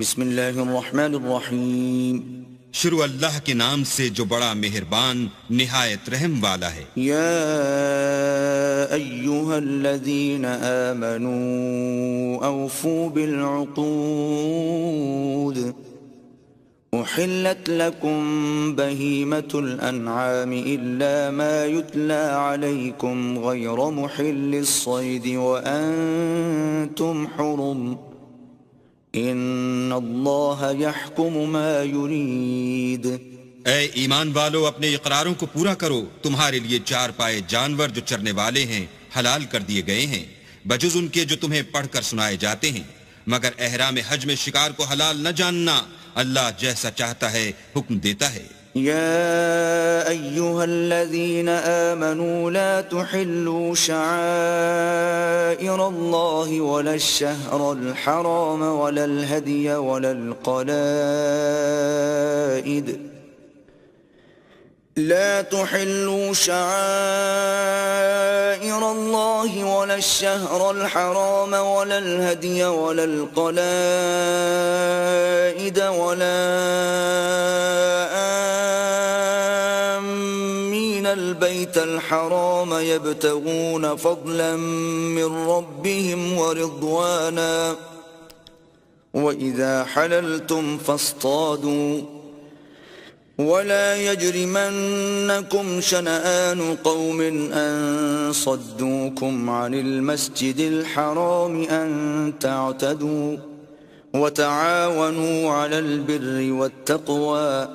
بسم اللہ الرحمن الرحیم شروع اللہ کے نام سے جو بڑا مہربان نہایت رحم والا ہے۔ یا ایہا الذین آمنوا اوفوا بالعقود احلت لکم بہیمۃ الانعام الا ما یتلی علیکم غیر محل الصید وانتم حرم ان اللہ یحکم ما یرید۔ اے ایمان والو، اپنے اقراروں کو پورا کرو۔ تمہارے لیے چار پائے جانور جو چرنے والے ہیں حلال کر دیے گئے ہیں، بجز ان کے جو تمہیں پڑھ کر سنائے جاتے ہیں، مگر احرام حج میں شکار کو حلال نہ جاننا۔ اللہ جیسا چاہتا ہے حکم دیتا ہے۔ يا أيها الذين آمنوا لا تحلوا شعائر الله ولا الشهر الحرام ولا الهدي ولا القلائد لا تحلوا شعائر الله ولا الشهر الحرام ولا الهدي ولا القلائد ولا آمين البيت الحرام يبتغون فضلا من ربهم ورضوانا وإذا حللتم فاصطادوا ولا يجرمنكم شنآن قوم أن صدوكم عن المسجد الحرام أن تعتدوا وتعاونوا على البر والتقوى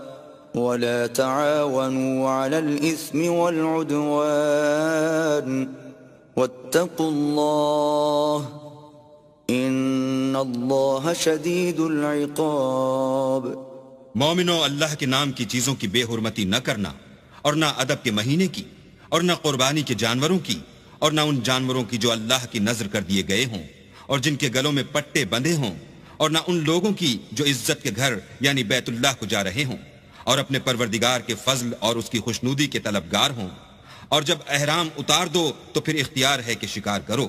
ولا تعاونوا على الإثم والعدوان واتقوا الله إن الله شديد العقاب۔ مومنو، اللہ کے نام کی چیزوں کی بے حرمتی نہ کرنا، اور نہ ادب کے مہینے کی، اور نہ قربانی کے جانوروں کی، اور نہ ان جانوروں کی جو اللہ کی نذر کر دیے گئے ہوں اور جن کے گلوں میں پٹے بندھے ہوں، اور نہ ان لوگوں کی جو عزت کے گھر یعنی بیت اللہ کو جا رہے ہوں اور اپنے پروردگار کے فضل اور اس کی خوشنودی کے طلبگار ہوں۔ اور جب احرام اتار دو تو پھر اختیار ہے کہ شکار کرو،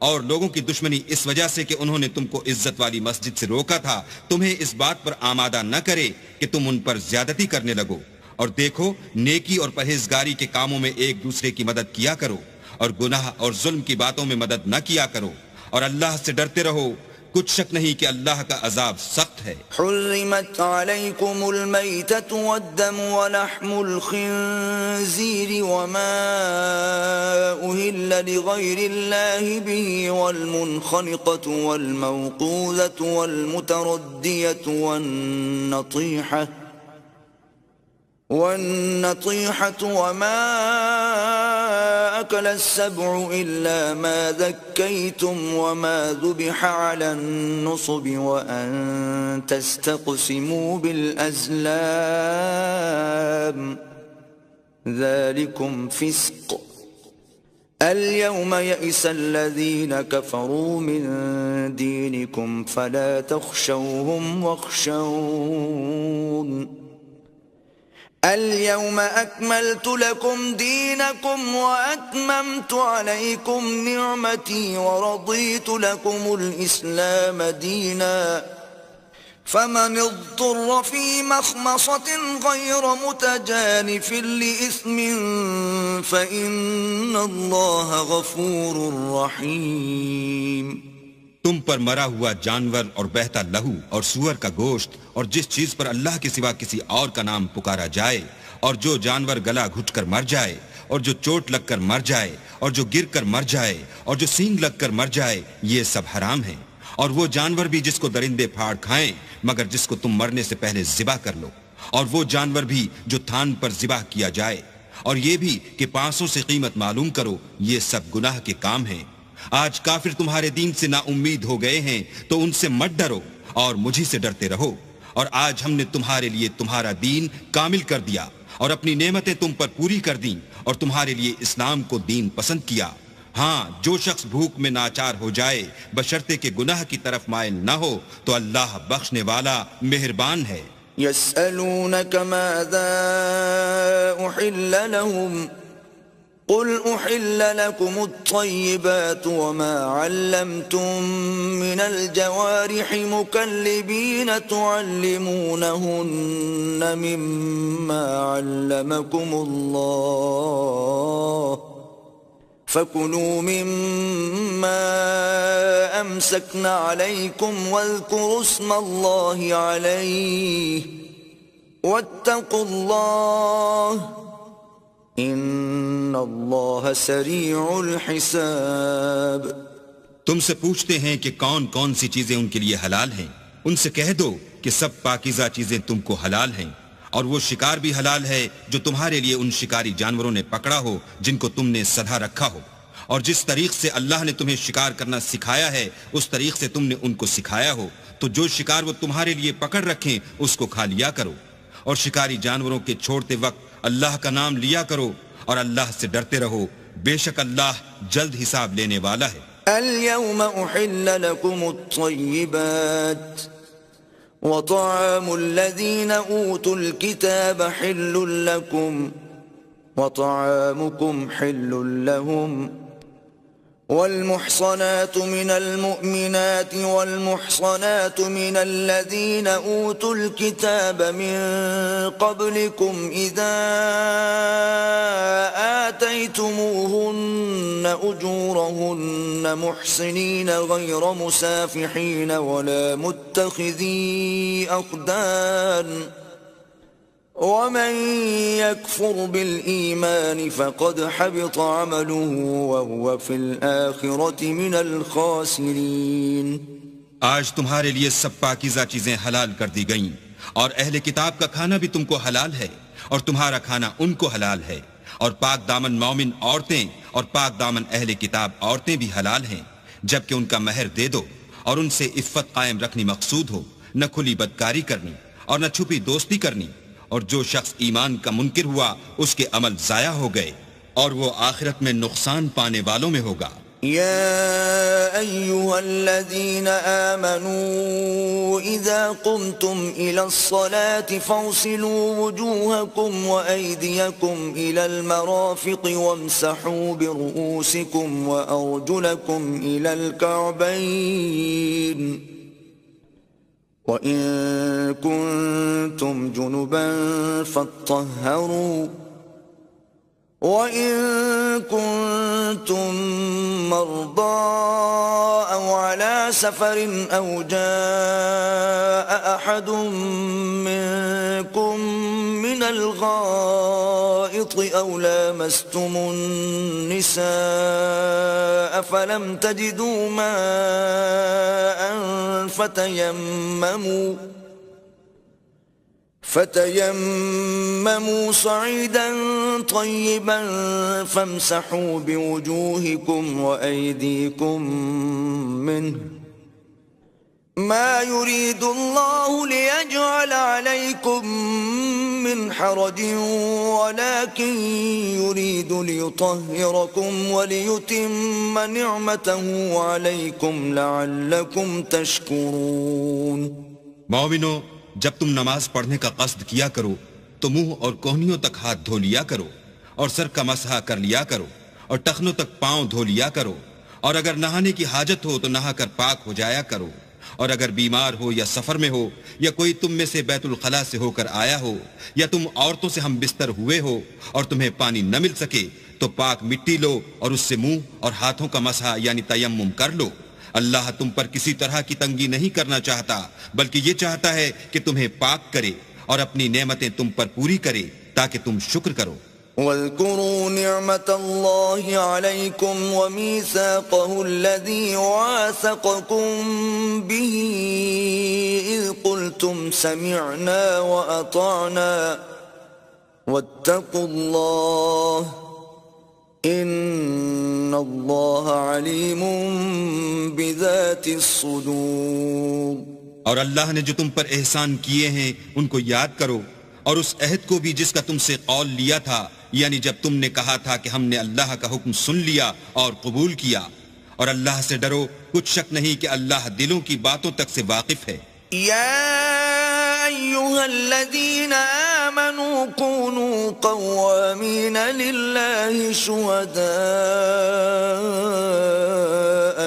اور لوگوں کی دشمنی اس وجہ سے کہ انہوں نے تم کو عزت والی مسجد سے روکا تھا تمہیں اس بات پر آمادہ نہ کرے کہ تم ان پر زیادتی کرنے لگو۔ اور دیکھو، نیکی اور پرہیزگاری کے کاموں میں ایک دوسرے کی مدد کیا کرو، اور گناہ اور ظلم کی باتوں میں مدد نہ کیا کرو، اور اللہ سے ڈرتے رہو۔ کچھ شک نہیں کہ اللہ کا عذاب سخت ہے۔ حرمت علیکم المیتۃ والدم ولحم الخنزیر وما أهل لغیر اللہ به والمنخنقۃ والموقوذۃ والمتردیۃ والنطیحة وما أكل السبع إلا ما ذكيتم وما ذبح على النصب وأن تستقسموا بالأزلام ذلكم فسق اليوم يئس الذين كفروا من دينكم فلا تخشوهم واخشون اليوم أكملت لكم دينكم وأتممت عليكم نعمتي ورضيت لكم الإسلام دينا فمن اضطر في مخمصة غير متجانف لإثم فإن الله غفور رحيم۔ تم پر مرا ہوا جانور اور بہتا لہو اور سور کا گوشت اور جس چیز پر اللہ کے سوا کسی اور کا نام پکارا جائے، اور جو جانور گلا گھٹ کر مر جائے، اور جو چوٹ لگ کر مر جائے، اور جو گر کر مر جائے، اور جو سینگ لگ کر مر جائے، یہ سب حرام ہیں۔ اور وہ جانور بھی جس کو درندے پھاڑ کھائیں مگر جس کو تم مرنے سے پہلے ذبح کر لو، اور وہ جانور بھی جو تھان پر ذبح کیا جائے، اور یہ بھی کہ پانسوں سے قیمت معلوم کرو، یہ سب گناہ کے کام ہیں۔ آج کافر تمہارے دین سے نا امید ہو گئے ہیں تو ان سے مت ڈرو اور مجھی سے ڈرتے رہو۔ اور آج ہم نے تمہارے لیے تمہارا دین کامل کر دیا اور اپنی نعمتیں تم پر پوری کر دیں اور تمہارے لیے اسلام کو دین پسند کیا۔ ہاں، جو شخص بھوک میں ناچار ہو جائے بشرطے کہ گناہ کی طرف مائل نہ ہو تو اللہ بخشنے والا مہربان ہے۔ يسألونك ماذا أحل لهم قل أحل لكم الطيبات وما علمتم من الجوارح مكلبين تعلمونهن مما علمكم الله فكلوا مما أمسكن عليكم واذكروا اسم الله عليه واتقوا الله ان اللہ سریع الحساب۔ تم سے پوچھتے ہیں کہ کون کون سی چیزیں ان کے لیے حلال ہیں، ان سے کہہ دو کہ سب پاکیزہ چیزیں تم کو حلال ہیں، اور وہ شکار بھی حلال ہے جو تمہارے لیے ان شکاری جانوروں نے پکڑا ہو جن کو تم نے سدھا رکھا ہو، اور جس طریق سے اللہ نے تمہیں شکار کرنا سکھایا ہے اس طریق سے تم نے ان کو سکھایا ہو، تو جو شکار وہ تمہارے لیے پکڑ رکھیں اس کو کھا لیا کرو، اور شکاری جانوروں کے چھوڑتے وقت اللہ کا نام لیا کرو اور اللہ سے ڈرتے رہو، بے شک اللہ جلد حساب لینے والا ہے۔ اليوم احل لكم الطيبات وطعام الذين اوتوا الكتاب حل لكم وطعامكم حل لهم والمحصنات من المؤمنات والمحصنات من الذين أوتوا الكتاب من قبلكم إذا آتيتموهن أجورهن محصنين غير مسافحين ولا متخذي أخدان ومن يكفر بالإيمان فقد حبط عمله وهو في الآخرة من الخاسرين۔ آج تمہارے لیے سب پاکیزہ چیزیں حلال کر دی گئیں، اور اہل کتاب کا کھانا بھی تم کو حلال ہے اور تمہارا کھانا ان کو حلال ہے، اور پاک دامن مومن عورتیں اور پاک دامن اہل کتاب عورتیں بھی حلال ہیں، جبکہ ان کا مہر دے دو اور ان سے عفت قائم رکھنی مقصود ہو، نہ کھلی بدکاری کرنی اور نہ چھپی دوستی کرنی، اور جو شخص ایمان کا منکر ہوا اس کے عمل ضائع ہو گئے اور وہ آخرت میں نقصان پانے والوں میں ہوگا۔ يا أيها الذين آمنوا إذا قمتم إلى الصلاة فاغسلوا وجوهكم وأيديكم إلى المرافق وامسحوا برؤوسكم وأرجلكم إلى الكعبين وَإِن كُنتُمْ جُنُبًا فَاطَّهَّرُوا وَإِن كُنتُم مَّرْضَىٰ أَوْ عَلَىٰ سَفَرٍ أَوْ جَاءَ أَحَدٌ مِّنكُم مِّنَ الْغَائِطِ أَوْ لَامَسْتُمُ النِّسَاءَ فَلَمْ تَجِدُوا مَاءً فتيمموا صعيدا طيبا فامسحوا بوجوهكم وأيديكم منه ما يريد الله ليجعل عليكم من حرج ولكن يريد ليطهركم وليتم نعمته عليكم لعلكم تشكرون۔ مومنو، جب تم نماز پڑھنے کا قصد کیا کرو تو منہ اور کوہنیوں تک ہاتھ دھو لیا کرو اور سر کا مسح کر لیا کرو اور ٹخنوں تک پاؤں دھو لیا کرو، اور اگر نہانے کی حاجت ہو تو نہا کر پاک ہو جایا کرو، اور اگر بیمار ہو یا سفر میں ہو یا کوئی تم میں سے بیت الخلا سے ہو کر آیا ہو یا تم عورتوں سے ہم بستر ہوئے ہو اور تمہیں پانی نہ مل سکے تو پاک مٹی لو اور اس سے منہ اور ہاتھوں کا مسح یعنی تیمم کر لو۔ اللہ تم پر کسی طرح کی تنگی نہیں کرنا چاہتا، بلکہ یہ چاہتا ہے کہ تمہیں پاک کرے اور اپنی نعمتیں تم پر پوری کرے تاکہ تم شکر کرو۔ واذكروا نعمة الله عليكم وميثاقه الذي واثقكم به إذ قلتم سمعنا وأطعنا واتقوا الله إن الله عليم بذات الصدور۔ اور اللہ نے جو تم پر احسان کیے ہیں ان کو یاد کرو، اور اس عہد کو بھی جس کا تم سے قول لیا تھا، یعنی جب تم نے کہا تھا کہ ہم نے اللہ کا حکم سن لیا اور قبول کیا، اور اللہ سے ڈرو، کچھ شک نہیں کہ اللہ دلوں کی باتوں تک سے واقف ہے۔ یا ایھا الذین آمنوا كونوا قوامين لله شهداء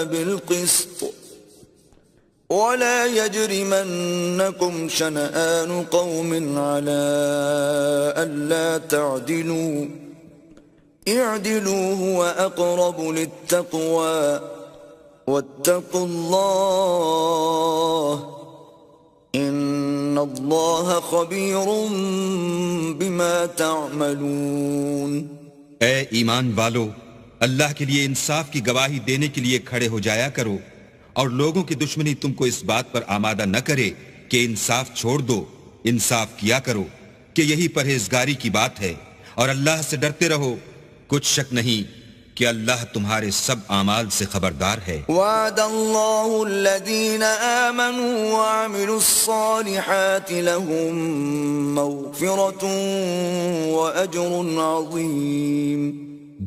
بالقسط ولا يجرمنكم شنآن قوم على ألا تعدلوا اعدلوا هو أقرب للتقوى واتقوا الله إن الله خبير بما تعملون. اے ایمان والو، اللہ کے لیے انصاف کی گواہی دینے کے لیے کھڑے ہو جایا کرو، اور لوگوں کی دشمنی تم کو اس بات پر آمادہ نہ کرے کہ انصاف چھوڑ دو. انصاف کیا کرو کہ یہی پرہیزگاری کی بات ہے، اور اللہ سے ڈرتے رہو. کچھ شک نہیں کہ اللہ تمہارے سب اعمال سے خبردار ہے. وعد اللہ الذین آمنوا وعملوا الصالحات لهم مغفرة واجر عظیم.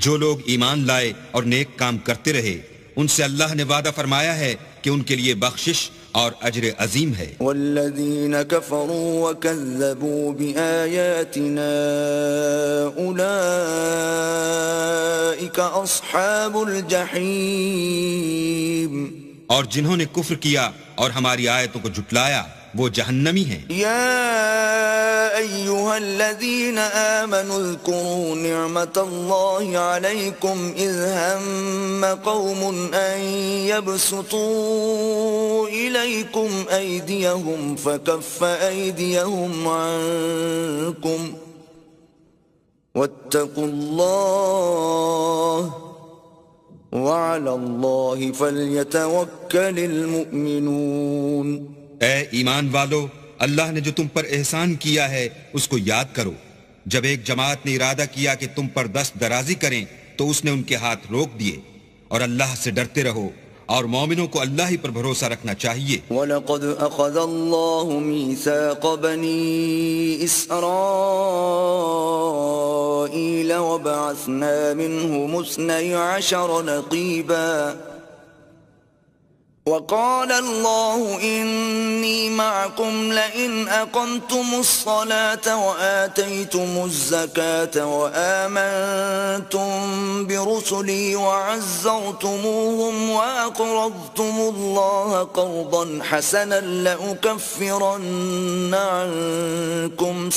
جو لوگ ایمان لائے اور نیک کام کرتے رہے، ان سے اللہ نے وعدہ فرمایا ہے کہ ان کے لیے بخشش اور اجر عظیم ہے. والذین کفروا وکذبوا بآیاتنا اولئک اصحاب الجحیم. اور جنہوں نے کفر کیا اور ہماری آیتوں کو جھٹلایا وہ جہنمی ہیں. یا ایہا الذین آمنوا اذکروا نعمت اللہ علیکم اذ ہم قوم ان یبسطوا الیکم ایدیہم فکف ایدیہم عنکم واتقوا اللہ وعلی اللہ فلیتوکل المؤمنون. اے ایمان والو، اللہ نے جو تم پر احسان کیا ہے اس کو یاد کرو. جب ایک جماعت نے ارادہ کیا کہ تم پر دست درازی کریں تو اس نے ان کے ہاتھ روک دیے. اور اللہ سے ڈرتے رہو، اور مومنوں کو اللہ ہی پر بھروسہ رکھنا چاہیے. وَلَقَدْ أَخَذَ اللَّهُ مِيثَاقَ بَنِي إِسْرَائِيلَ وَبَعَثْنَا مِنْهُمُ 12 نَقِيبًا وقال الله إني معكم لئن أقمتم الصلاة وآتيتم الزكاة وآمنتم برسلي وعزرتموهم وأقرضتم الله قرضا حسنا لأكفرن عنكم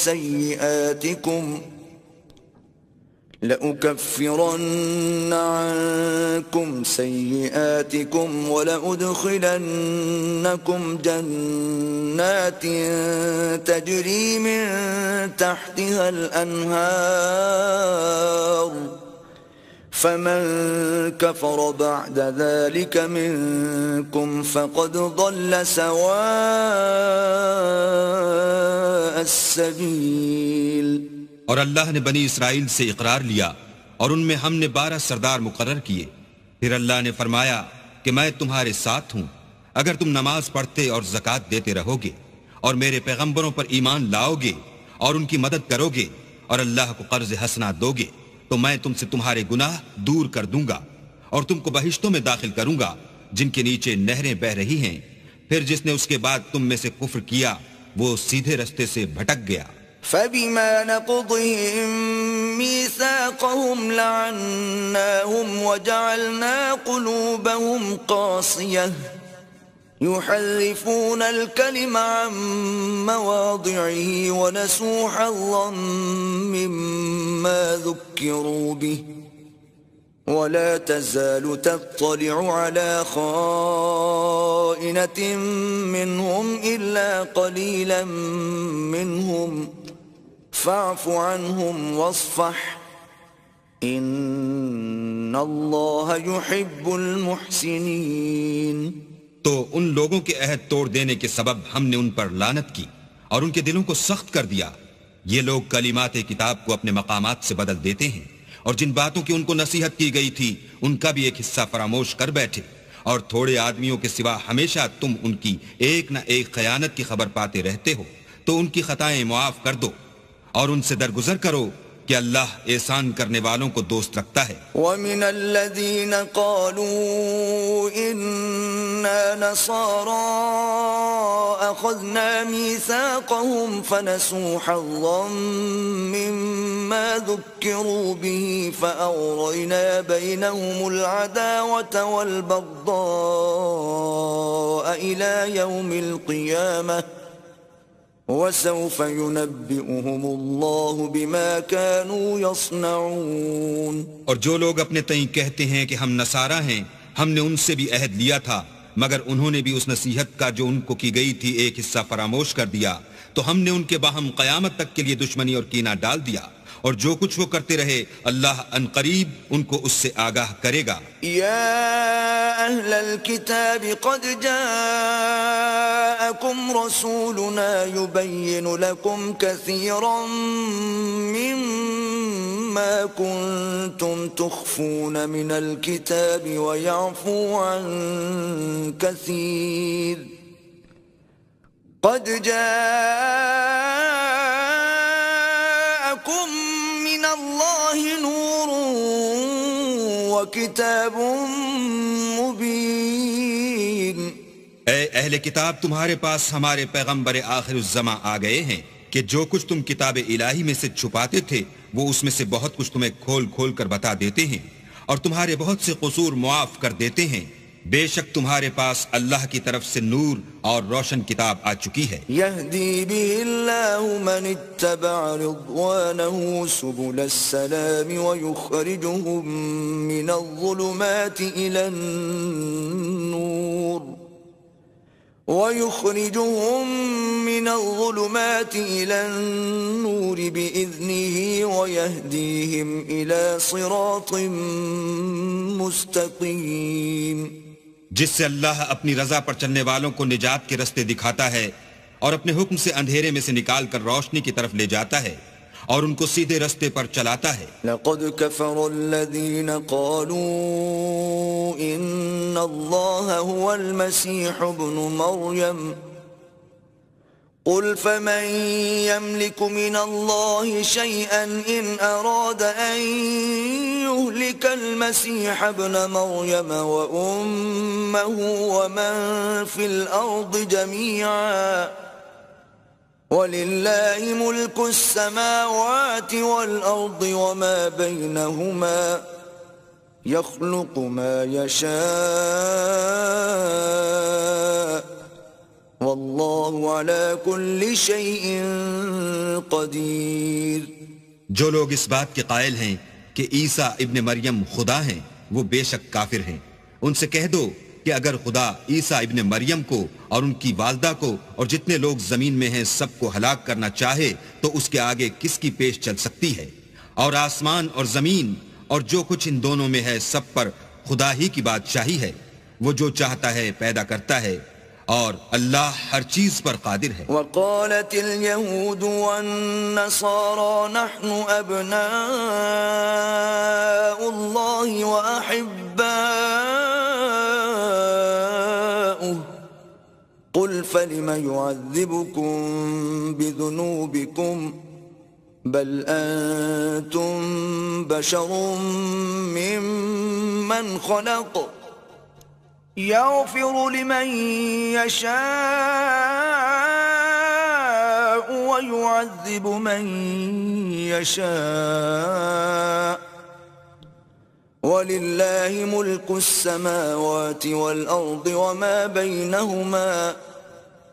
سيئاتكم ولأدخلنكم جنات تجري من تحتها الأنهار فمن كفر بعد ذلك منكم فقد ضل سواء السبيل. اور اللہ نے بنی اسرائیل سے اقرار لیا اور ان میں ہم نے 12 سردار مقرر کیے. پھر اللہ نے فرمایا کہ میں تمہارے ساتھ ہوں اگر تم نماز پڑھتے اور زکوٰۃ دیتے رہو گے اور میرے پیغمبروں پر ایمان لاؤ گے اور ان کی مدد کرو گے اور اللہ کو قرض حسنہ دو گے تو میں تم سے تمہارے گناہ دور کر دوں گا اور تم کو بہشتوں میں داخل کروں گا جن کے نیچے نہریں بہ رہی ہیں. پھر جس نے اس کے بعد تم میں سے کفر کیا وہ سیدھے رستے سے بھٹک گیا. فبما نقضهم ميثاقهم لعناهم وجعلنا قلوبهم قاسية يحرفون الكلم عن مواضعه ونسوا حظا مما ذكروا به ولا تزال تطلع على خائنة منهم إلا قليلا منهم فاعف عنهم واصفح ان اللہ يحب المحسنین. تو ان لوگوں کے عہد توڑ دینے کے سبب ہم نے ان پر لعنت کی اور ان کے دلوں کو سخت کر دیا. یہ لوگ کلمات کتاب کو اپنے مقامات سے بدل دیتے ہیں اور جن باتوں کی ان کو نصیحت کی گئی تھی ان کا بھی ایک حصہ فراموش کر بیٹھے. اور تھوڑے آدمیوں کے سوا ہمیشہ تم ان کی ایک نہ ایک خیانت کی خبر پاتے رہتے ہو تو ان کی خطائیں معاف کر دو اور ان سے درگزر کرو کہ اللہ احسان کرنے والوں کو دوست رکھتا ہے. وَمِنَ الَّذِينَ قَالُوا إِنَّ كنا نصارى أخذنا ميثاقهم فنسوا حظا مما ذكروا به فأغرينا بينهم العداوة والبغضاء إلى يوم القيامة وسوف ينبئهم الله بما كانوا يصنعون. اور جو لوگ اپنے تئیں کہتے ہیں کہ ہم نصارہ ہیں، ہم نے ان سے بھی عہد لیا تھا، مگر انہوں نے بھی اس نصیحت کا جو ان کو کی گئی تھی ایک حصہ فراموش کر دیا، تو ہم نے ان کے باہم قیامت تک کے لیے دشمنی اور کینہ ڈال دیا، اور جو کچھ وہ کرتے رہے اللہ ان قریب ان کو اس سے آگاہ کرے گا. يا أهل الكتاب قد جاءكم رسولنا يبين لكم كثيرا مما كنتم تخفون من الكتاب ويعفو عن كثير قد جاءكم من الله نور وكتاب مبين. اے اہل کتاب، تمہارے پاس ہمارے پیغمبر آخر الزماں آ گئے ہیں کہ جو کچھ تم کتاب الہی میں سے چھپاتے تھے وہ اس میں سے بہت کچھ تمہیں کھول کھول کر بتا دیتے ہیں، اور تمہارے بہت سے قصور معاف کر دیتے ہیں. بے شک تمہارے پاس اللہ کی طرف سے نور اور روشن کتاب آ چکی ہے. يهدي به الله من اتبع رضوانه سبل السلام ويخرجهم من الظلمات إلى النور بإذنه ويهديهم إلى صراط مستقيم. جس سے اللہ اپنی رضا پر چلنے والوں کو نجات کے رستے دکھاتا ہے اور اپنے حکم سے اندھیرے میں سے نکال کر روشنی کی طرف لے جاتا ہے اور ان کو سیدھے رستے پر چلاتا ہے. لقد كفر الذين قالوا إن الله هو المسيح ابن مريم قل فمن يملك من الله شيئا إن أراد أن يهلك المسيح ابن مريم وأمه ومن في الأرض جميعا ولله ملك السماوات والأرض وما بينهما يخلق ما يشاء واللہ علی کل شیء قدیر. جو لوگ اس بات کے قائل ہیں کہ عیسیٰ ابن مریم خدا ہیں وہ بے شک کافر ہیں. ان سے کہہ دو کہ اگر خدا عیسیٰ ابن مریم کو اور ان کی والدہ کو اور جتنے لوگ زمین میں ہیں سب کو ہلاک کرنا چاہے تو اس کے آگے کس کی پیش چل سکتی ہے؟ اور آسمان اور زمین اور جو کچھ ان دونوں میں ہے سب پر خدا ہی کی بادشاہی ہے. وہ جو چاہتا ہے پیدا کرتا ہے اور اللہ ہر چیز پر قادر ہے. وقالت اليهود والنصارى نحن أبناء الله وأحباؤه قل فلم يعذبكم بذنوبكم بل أنتم بشر ممن خلق يغفر لمن يشاء ويعذب من يشاء ولله ملك السماوات والأرض وما بينهما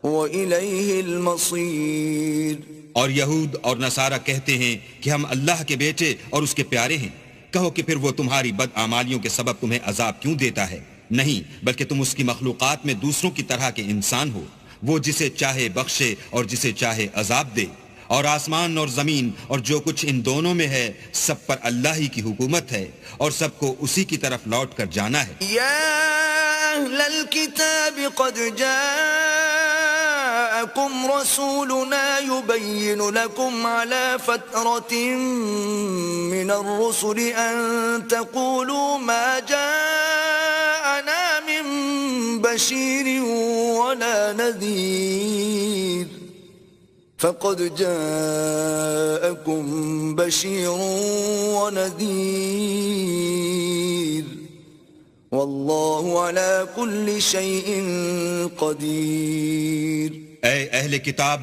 وإليه المصير. اور یہود اور نصارہ کہتے ہیں کہ ہم اللہ کے بیٹے اور اس کے پیارے ہیں. کہو کہ پھر وہ تمہاری بدعمالیوں کے سبب تمہیں عذاب کیوں دیتا ہے؟ نہیں، بلکہ تم اس کی مخلوقات میں دوسروں کی طرح کے انسان ہو. وہ جسے چاہے بخشے اور جسے چاہے عذاب دے. اور آسمان اور زمین اور جو کچھ ان دونوں میں ہے سب پر اللہ ہی کی حکومت ہے اور سب کو اسی کی طرف لوٹ کر جانا ہے. یا اہل الکتاب قد جاءکم رسولنا يبين لكم على فترة من الرسل ان تقولوا ما جاءنا من بشير ولا نذير فقد جاءكم بشير ونذير والله على كل شيء قدير. اے اہل کتاب،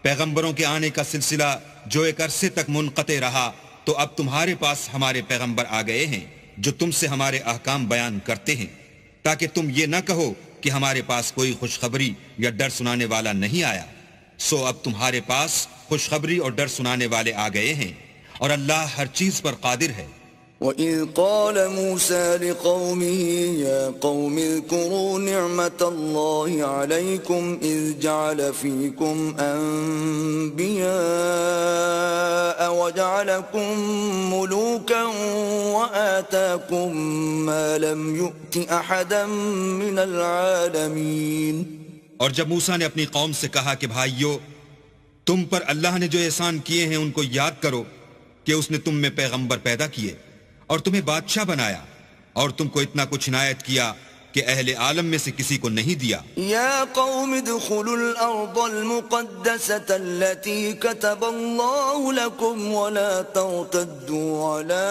پیغمبروں کے آنے کا سلسلہ جو ایک عرصے تک منقطع رہا، تو اب تمہارے پاس ہمارے پیغمبر آ گئے ہیں جو تم سے ہمارے احکام بیان کرتے ہیں، تاکہ تم یہ نہ کہو کہ ہمارے پاس کوئی خوشخبری یا ڈر سنانے والا نہیں آیا. سو اب تمہارے پاس خوشخبری اور ڈر سنانے والے آ گئے ہیں، اور اللہ ہر چیز پر قادر ہے. وَإِذْ قَالَ مُوسَى لِقَوْمِهِ يَا قَوْمِ اذْكُرُوا نِعْمَةَ اللَّهِ عَلَيْكُمْ إِذْ جَعَلَ فِيكُمْ أَنْبِيَاءَ وَجَعَلَكُمْ مُلُوكًا وَآتَاكُمْ مَا لَمْ يُؤْتِ أَحَدًا مِنَ الْعَالَمِينَ. اور جب موسیٰ نے اپنی قوم سے کہا کہ بھائیو، تم پر اللہ نے جو احسان کیے ہیں ان کو یاد کرو، کہ اس نے تم میں پیغمبر پیدا کیے اور تمہیں بادشاہ بنایا، اور تم کو اتنا کچھ عنایت کیا کہ اہل عالم میں سے کسی کو نہیں دیا. یا قوم ادخلوا الارض المقدسة التي كتب الله لكم ولا ترتدوا على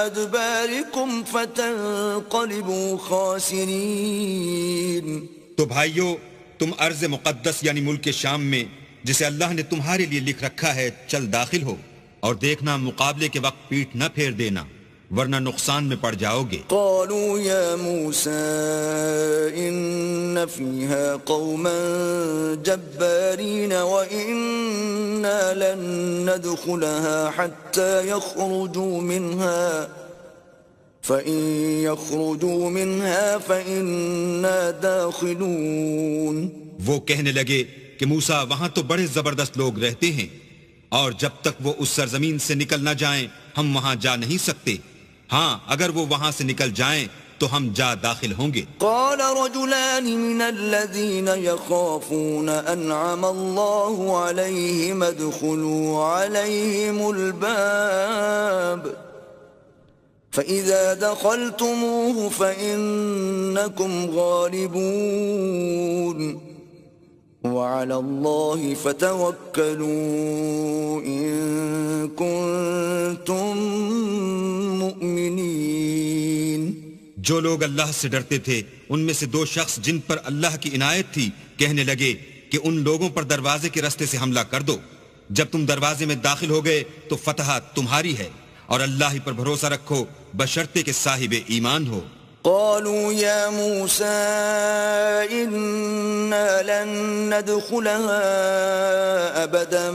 ادباركم فتنقلبوا خاسرين. تو بھائیو، تم ارض مقدس یعنی ملک شام میں جسے اللہ نے تمہارے لیے لکھ رکھا ہے چل داخل ہو، اور دیکھنا مقابلے کے وقت پیٹھ نہ پھیر دینا، ورنہ نقصان میں پڑ جاؤ گے. قالوا یا موسیٰ ان فیہا قوما جبارین وإنا لن ندخلها حتى يخرجوا منها فإن يخرجوا منها فإنا داخلون. وہ کہنے لگے کہ موسیٰ وہاں تو بڑے زبردست لوگ رہتے ہیں، اور جب تک وہ اس سرزمین سے نکل نہ جائیں ہم وہاں جا نہیں سکتے. ہاں اگر وہ وہاں سے نکل جائیں تو ہم جا داخل ہوں گے. قال رجلان من الذين يخافون انعم الله عليهم ادخلوا عليهم الباب فإذا دخلتموه فإنكم غالبون وعلى الله فتوكلوا إن كنتم مؤمنين. جو لوگ اللہ سے ڈرتے تھے ان میں سے دو شخص جن پر اللہ کی عنایت تھی کہنے لگے کہ ان لوگوں پر دروازے کے راستے سے حملہ کر دو. جب تم دروازے میں داخل ہو گئے تو فتح تمہاری ہے، اور اللہ ہی پر بھروسہ رکھو بشرطے کہ صاحب ایمان ہو. قالوا يا موسى إنا لن ندخلها أبدا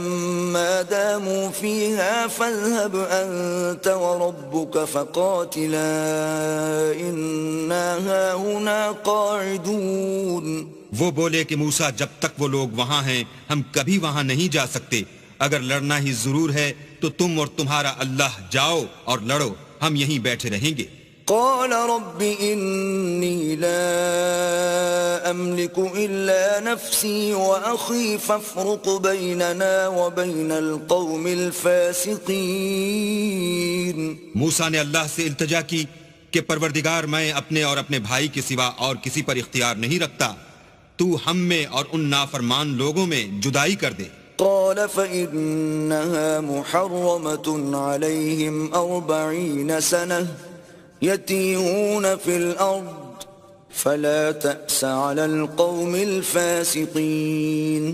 ما داموا فيها فاذهب أنت وربك فقاتلا إنا هاهنا قاعدون. وہ بولے کہ موسیٰ جب تک وہ لوگ وہاں ہیں ہم کبھی وہاں نہیں جا سکتے، اگر لڑنا ہی ضرور ہے تو تم اور تمہارا اللہ جاؤ اور لڑو، ہم یہیں بیٹھے رہیں گے. قال رب إني لا أملك إلا نفسي وأخي فافرق بيننا وبين القوم الفاسقين. موسیٰ نے اللہ سے التجا کی کہ پروردگار میں اپنے اور اپنے بھائی کے سوا اور کسی پر اختیار نہیں رکھتا، تو ہم میں اور ان نافرمان لوگوں میں جدائی کر دے. قال فإنها محرمة عليهم 40 سنة يتيهون في الأرض فلا تأس على القوم الفاسقين.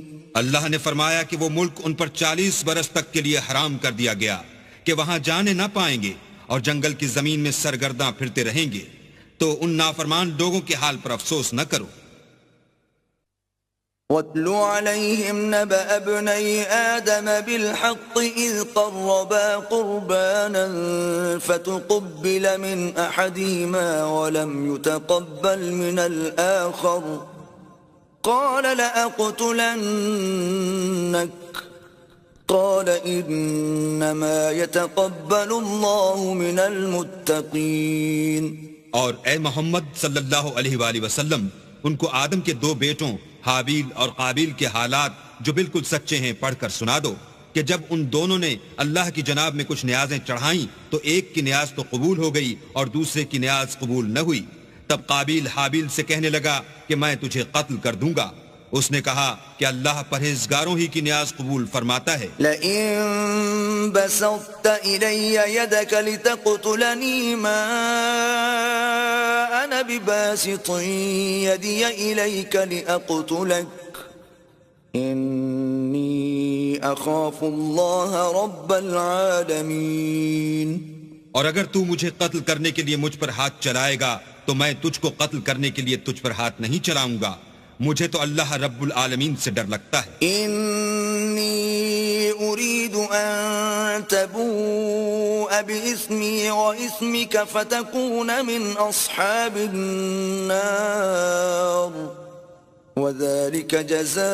اللہ نے فرمایا کہ وہ ملک ان پر 40 برس تک کے لیے حرام کر دیا گیا کہ وہاں جانے نہ پائیں گے اور جنگل کی زمین میں سرگرداں پھرتے رہیں گے، تو ان نافرمان لوگوں کے حال پر افسوس نہ کرو. وَاتْلُ عَلَيْهِمْ نَبَأَ ابْنَيْ آدَمَ بِالْحَقِّ إِذْ قَرَّبَا قُرْبَانًا فَتُقُبِّلَ مِنْ أَحَدِهِمَا وَلَمْ يُتَقَبَّلْ مِنَ الْآخَرِ قَالَ لَأَقْتُلَنَّكَ قَالَ إِنَّمَا يَتَقَبَّلُ اللَّهُ مِنَ الْمُتَّقِينَ. اور اے محمد صلی اللہ علیہ وآلہ وسلم، ان کو آدم کے 2 بیٹوں حابیل اور قابیل کے حالات جو بالکل سچے ہیں پڑھ کر سنا دو کہ جب ان دونوں نے اللہ کی جناب میں کچھ نیازیں چڑھائیں تو ایک کی نیاز تو قبول ہو گئی اور دوسرے کی نیاز قبول نہ ہوئی. تب قابیل حابیل سے کہنے لگا کہ میں تجھے قتل کر دوں گا، اس نے کہا کہ اللہ پرہیزگاروں ہی کی نیاز قبول فرماتا ہے. لئن بسطت إلي يدك لتقتلني ما أنا بباسط يدي إليك لأقتلك إني أخاف الله رب العالمين. اور اگر تو مجھے قتل کرنے کے لیے مجھ پر ہاتھ چلائے گا تو میں تجھ کو قتل کرنے کے لیے تجھ پر ہاتھ نہیں چلاؤں گا. مجھے تو اللہ رب العالمین سے ڈر لگتا ہے. إني أريد أن تبوء بإثمي وإثمك فتكون من أصحاب النار وذلك جزاء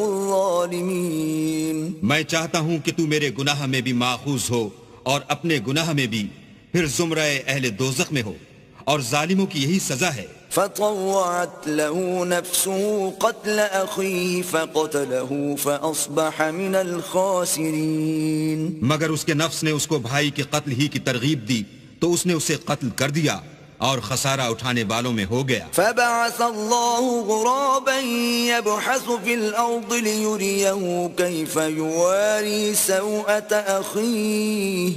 الظالمين. میں چاہتا ہوں کہ تو میرے گناہ میں بھی ماخوذ ہو اور اپنے گناہ میں بھی پھر زمرہ اہل دوزخ میں ہو، اور ظالموں کی یہی سزا ہے. فطوعت له نفسه قتل أخيه فقتله فأصبح من الخاسرين. مگر اس کے نفس نے اس کو بھائی کے قتل ہی کی ترغیب دی تو اس نے اسے قتل کر دیا اور خسارہ اٹھانے والوں میں ہو گیا. فبعث الله غرابا يبحث في الأرض ليريه كيف يواري سوءة أخيه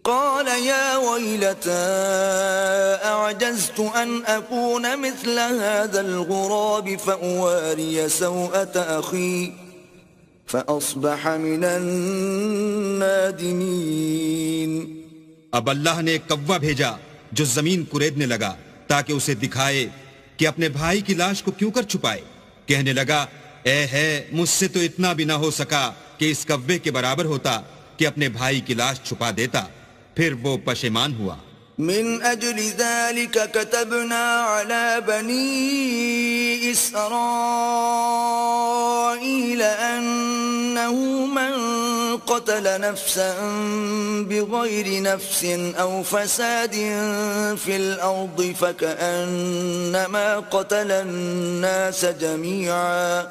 قال يا ويلتى أعجزت أن أكون مثل هذا الغراب فأواري سوءة أخي فأصبح من النادمين. اب اللہ نے ایک کوا بھیجا جو زمین کریدنے لگا تاکہ اسے دکھائے کہ اپنے بھائی کی لاش کو کیوں کر چھپائے. کہنے لگا اے ہے مجھ سے تو اتنا بھی نہ ہو سکا کہ اس کوے کے برابر ہوتا کہ اپنے بھائی کی لاش چھپا دیتا. پھر وہ پشیمان ہوا. من أجل ذلك كتبنا على بني إسرائيل أنه من قتل نفسا بغير نفس أو فساد في الأرض فكأنما قتل الناس جميعا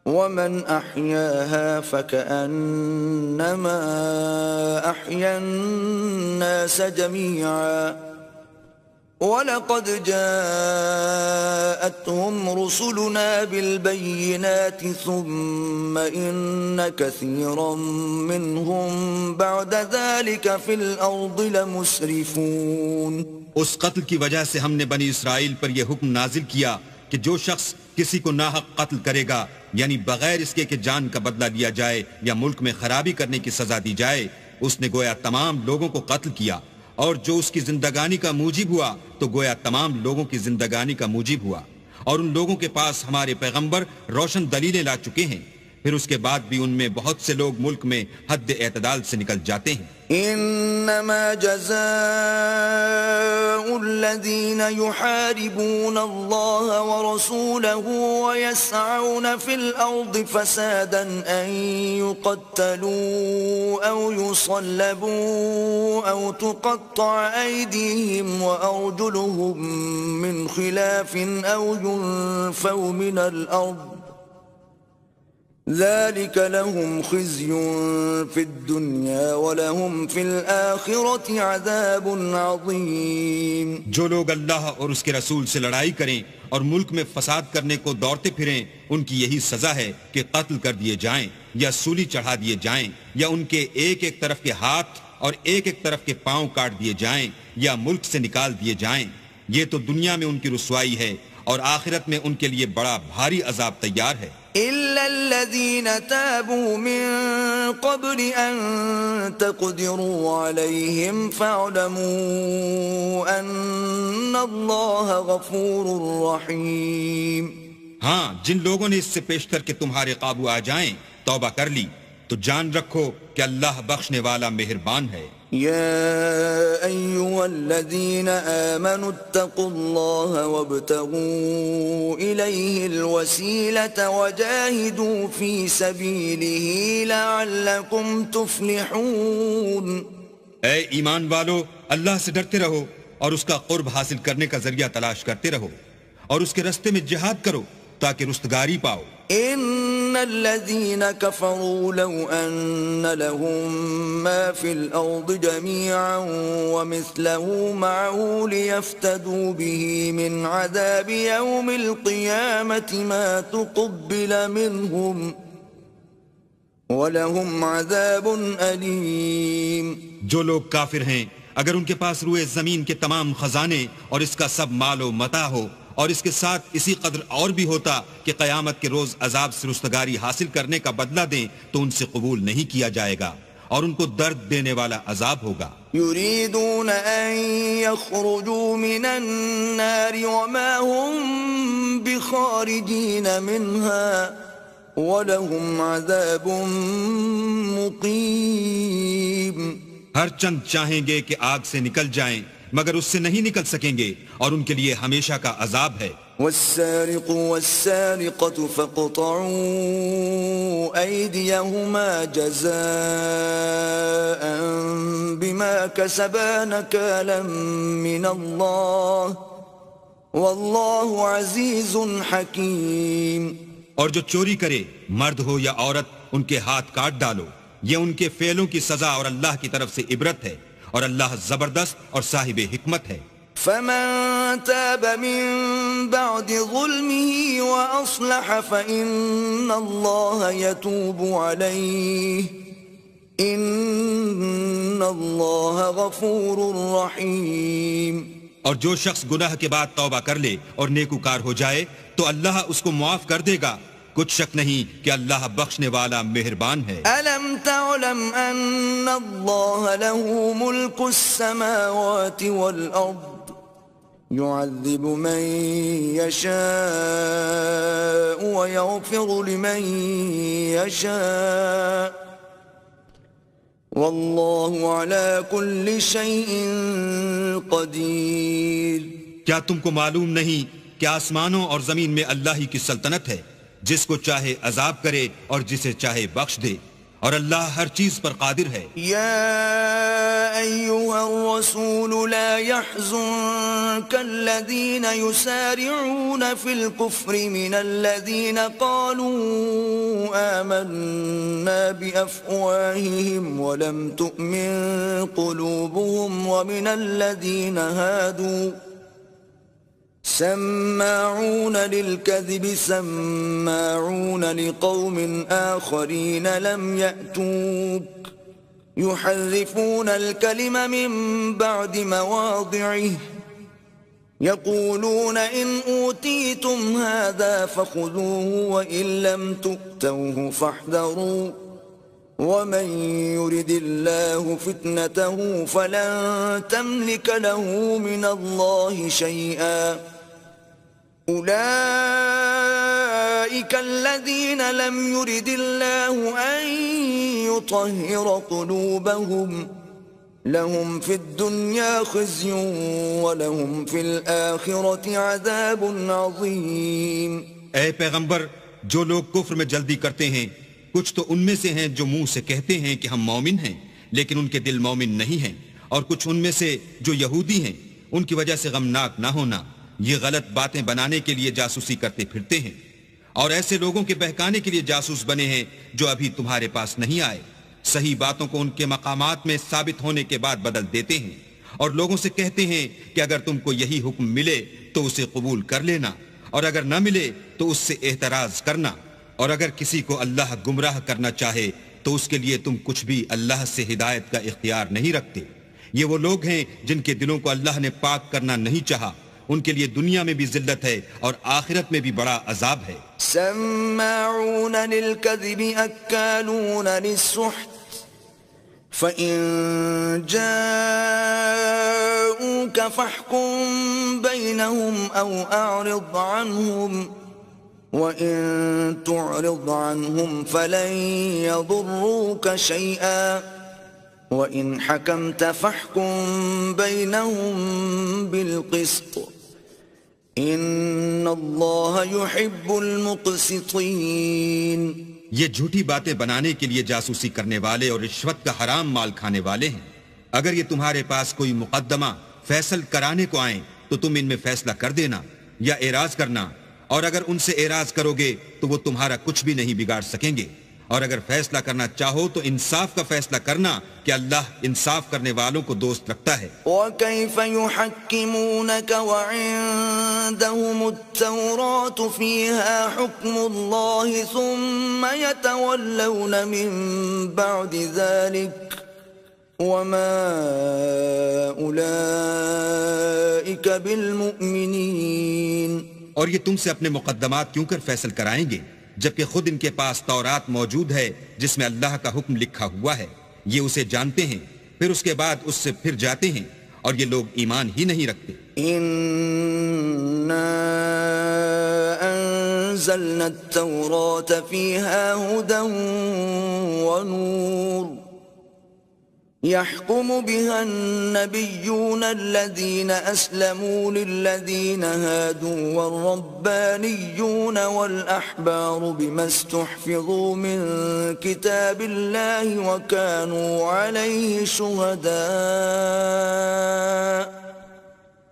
ومن أحياها فكأنما أحيا الناس جميعا ولقد جاءتهم رسلنا بالبينات ثم إن كثيرا منهم بعد ذلك في الأرض لمسرفون. اس قتل کی وجہ سے ہم نے بنی اسرائیل پر یہ حکم نازل کیا کہ جو شخص کسی کو ناحق قتل کرے گا یعنی بغیر اس کے کہ جان کا بدلہ لیا جائے یا ملک میں خرابی کرنے کی سزا دی جائے، اس نے گویا تمام لوگوں کو قتل کیا، اور جو اس کی زندگانی کا موجب ہوا تو گویا تمام لوگوں کی زندگانی کا موجب ہوا. اور ان لوگوں کے پاس ہمارے پیغمبر روشن دلیلیں لا چکے ہیں، پھر اس کے بعد بھی ان میں بہت سے لوگ ملک میں حد اعتدال سے نکل جاتے ہیں. انما جزاء الذين يحاربون الله ورسوله ويسعون في الأرض فسادا أن يقتلوا أو يصلبوا أو تقطع أيديهم وأرجلهم من خلاف أو ينفوا من الأرض ذلك لهم خزي في الدنيا ولهم في الآخرة عذاب عظيم. جو لوگ اللہ اور اس کے رسول سے لڑائی کریں اور ملک میں فساد کرنے کو دوڑتے پھریں، ان کی یہی سزا ہے کہ قتل کر دیے جائیں یا سولی چڑھا دیے جائیں یا ان کے ایک ایک طرف کے ہاتھ اور ایک ایک طرف کے پاؤں کاٹ دیے جائیں یا ملک سے نکال دیے جائیں. یہ تو دنیا میں ان کی رسوائی ہے اور آخرت میں ان کے لیے بڑا بھاری عذاب تیار ہے. إلا الذين تابوا من قبل أن تقدروا عليهم فاعلموا أن الله غفور رحيم. ہاں، جن لوگوں نے اس سے پیشتر کہ تمہارے قابو آ جائیں توبہ کر لی تو جان رکھو کہ اللہ بخشنے والا مہربان ہے. يا أيها الذين آمنوا اتقوا الله وابتغوا إليه الوسيلة وجاهدوا في سبيله لعلكم تفلحون. اے ایمان والو، اللہ سے ڈرتے رہو اور اس کا قرب حاصل کرنے کا ذریعہ تلاش کرتے رہو اور اس کے رستے میں جہاد کرو تاکہ رستگاری پاؤ. إن الذين كفروا لو أن لهم ما في الأرض جميعا ومثله معه ليفتدوا به من عذاب يوم القيامة ما تقبل منهم وَلَهُمْ عَذَابٌ أَلِيمٌ. جو لوگ کافر ہیں اگر ان کے پاس روئے زمین کے تمام خزانے اور اس کا سب مال و متاع ہو اور اس کے ساتھ اسی قدر اور بھی ہوتا کہ قیامت کے روز عذاب سے رستگاری حاصل کرنے کا بدلہ دیں تو ان سے قبول نہیں کیا جائے گا اور ان کو درد دینے والا عذاب ہوگا. يريدون أن يخرجوا من النار وما هم بخارجين منها وَلَهُمْ عَذَابٌ مُقِيمٌ. ہر چند چاہیں گے کہ آگ سے نکل جائیں مگر اس سے نہیں نکل سکیں گے اور ان کے لیے ہمیشہ کا عذاب ہے. وَالسَّارِقُ وَالسَّارِقَةُ فَاقْطَعُوا أَيْدِيَهُمَا جَزَاءً بِمَا كَسَبَا نَكَالًا مِّنَ اللَّهِ وَاللَّهُ عَزِيزٌ حَكِيمٌ. اور جو چوری کرے مرد ہو یا عورت ان کے ہاتھ کاٹ ڈالو، یہ ان کے فعلوں کی سزا اور اللہ کی طرف سے عبرت ہے اور اللہ زبردست اور صاحب حکمت ہے. فمن تاب من بعد ظلمه وأصلح فإن الله يتوب عليه إن الله غفور رحيم. اور جو شخص گناہ کے بعد توبہ کر لے اور نیکوکار ہو جائے تو اللہ اس کو معاف کر دے گا، کچھ شک نہیں کہ اللہ بخشنے والا مہربان ہے. ألم تعلم أن الله له ملك السماوات والأرض يعذب من يشاء ويغفر لمن يشاء والله على كل شيء قدير. کیا تم کو معلوم نہیں کہ آسمانوں اور زمین میں اللہ ہی کی سلطنت ہے، جس کو چاہے عذاب کرے اور جسے چاہے بخش دے، اور اللہ ہر چیز پر قادر ہے. يا أيها الرسول لا يحزنك الذين يسارعون في الكفر من الذين قالوا آمنا بأفواههم ولم تؤمن قلوبهم ومن الذين هادوا سماعون للكذب سماعون لقوم آخرين لم يأتوك يحرفون الكلم من بعد مواضعه يقولون إن أوتيتم هذا فخذوه وإن لم تؤتوه فاحذروا ومن يرد الله فتنته فلن تملك له من الله شيئا أولئك الذين لم يرد الله أن يطهر قلوبهم لهم في الدنيا خزي ولهم في الآخرة عذاب عظيم. اے پیغمبر، جو لوگ کفر میں جلدی کرتے ہیں کچھ تو ان میں سے ہیں جو منہ سے کہتے ہیں کہ ہم مومن ہیں لیکن ان کے دل مومن نہیں ہیں، اور کچھ ان میں سے جو یہودی ہیں ان کی وجہ سے غمناک نہ ہونا، یہ غلط باتیں بنانے کے لیے جاسوسی کرتے پھرتے ہیں اور ایسے لوگوں کے بہکانے کے لیے جاسوس بنے ہیں جو ابھی تمہارے پاس نہیں آئے. صحیح باتوں کو ان کے مقامات میں ثابت ہونے کے بعد بدل دیتے ہیں اور لوگوں سے کہتے ہیں کہ اگر تم کو یہی حکم ملے تو اسے قبول کر لینا اور اگر نہ ملے تو اس سے اعتراض کرنا، اور اگر کسی کو اللہ گمراہ کرنا چاہے تو اس کے لیے تم کچھ بھی اللہ سے ہدایت کا اختیار نہیں رکھتے. یہ وہ لوگ ہیں جن کے دلوں کو اللہ نے پاک کرنا نہیں چاہا، ان کے لیے دنیا میں بھی ذلت ہے اور آخرت میں بھی بڑا عذاب ہے. سماعون للكذب أكالون للسحت فإن جاءوك فاحكم بينهم أو أعرض عنهم وَإِن تُعْرِضْ عَنْهُمْ فَلَنْ يَضُرُّوكَ شَيْئًا وَإِنْ حَكَمْتَ فَاحْكُمْ بَيْنَهُمْ بِالْقِسْطِ إِنَّ اللَّهَ يُحِبُّ الْمُقْسِطِينَ. یہ جھوٹی باتیں بنانے کے لیے جاسوسی کرنے والے اور رشوت کا حرام مال کھانے والے ہیں. اگر یہ تمہارے پاس کوئی مقدمہ فیصل کرانے کو آئیں تو تم ان میں فیصلہ کر دینا یا اعراض کرنا، اور اگر ان سے اعراض کرو گے تو وہ تمہارا کچھ بھی نہیں بگاڑ سکیں گے، اور اگر فیصلہ کرنا چاہو تو انصاف کا فیصلہ کرنا کہ اللہ انصاف کرنے والوں کو دوست رکھتا ہے۔ وَكَيْفَ يُحَكِّمُونَكَ وَعِندَهُمُ التَّوْرَاةُ فِيهَا حُكْمُ اللَّهِ ثُمَّ يَتَوَلَّوْنَ مِن بَعْدِ ذَلِكَ وَمَا أُولَئِكَ بِالْمُؤْمِنِينَ۔ اور یہ تم سے اپنے مقدمات کیوں کر فیصل کرائیں گے جبکہ خود ان کے پاس تورات موجود ہے جس میں اللہ کا حکم لکھا ہوا ہے، یہ اسے جانتے ہیں، پھر اس کے بعد اس سے پھر جاتے ہیں، اور یہ لوگ ایمان ہی نہیں رکھتے۔ إِنَّا أَنزَلْنَا التَّوْرَاةَ فِيهَا هُدًى وَنُورٌ يحكم بها النبيون الذين أسلموا للذين هادوا والربانيون والأحبار بما استحفظوا من كتاب الله وكانوا عليه شهداء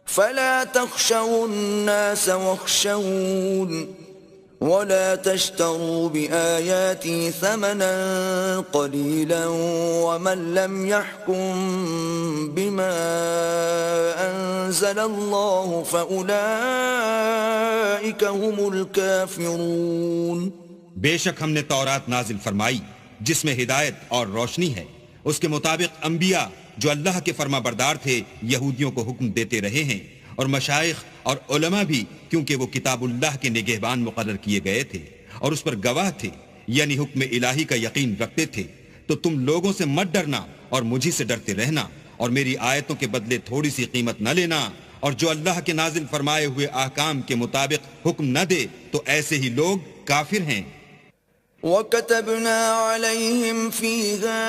فلا تخشوا الناس واخشون ولا تشتروا بآياتي ثمنا قليلا ومن لم يحكم بما أنزل الله فأولئك هم الكافرون۔ بے شک ہم نے تورات نازل فرمائی جس میں ہدایت اور روشنی ہے، اس کے مطابق انبیاء جو اللہ کے فرما بردار تھے یہودیوں کو حکم دیتے رہے ہیں، اور مشائخ اور علماء بھی، کیونکہ وہ کتاب اللہ کے نگہبان مقرر کیے گئے تھے اور اس پر گواہ تھے، یعنی حکم الہی کا یقین رکھتے تھے۔ تو تم لوگوں سے مت ڈرنا اور مجھی سے ڈرتے رہنا، اور میری آیتوں کے بدلے تھوڑی سی قیمت نہ لینا، اور جو اللہ کے نازل فرمائے ہوئے احکام کے مطابق حکم نہ دے تو ایسے ہی لوگ کافر ہیں۔ وَكَتَبْنَا عَلَيْهِمْ فِيهَا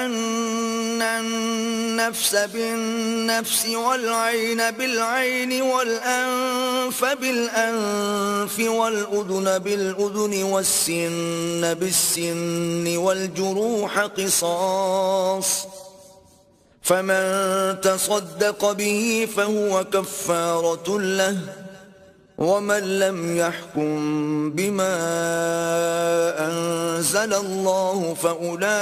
أَنَّ النَّفْسَ بِالنَّفْسِ وَالْعَيْنَ بِالْعَيْنِ وَالْأَنفَ بِالْأَنفِ وَالْأُذُنَ بِالْأُذُنِ وَالسِّنَّ بِالسِّنِّ وَالْجُرُوحَ قِصَاصٌ فَمَن تَصَدَّقَ بِهِ فَهُوَ كَفَّارَةٌ لَهُ وَمَن لَّمْ يَحْكُم بِمَا أَنزَلَ اللَّهُ فَأُولَئِكَ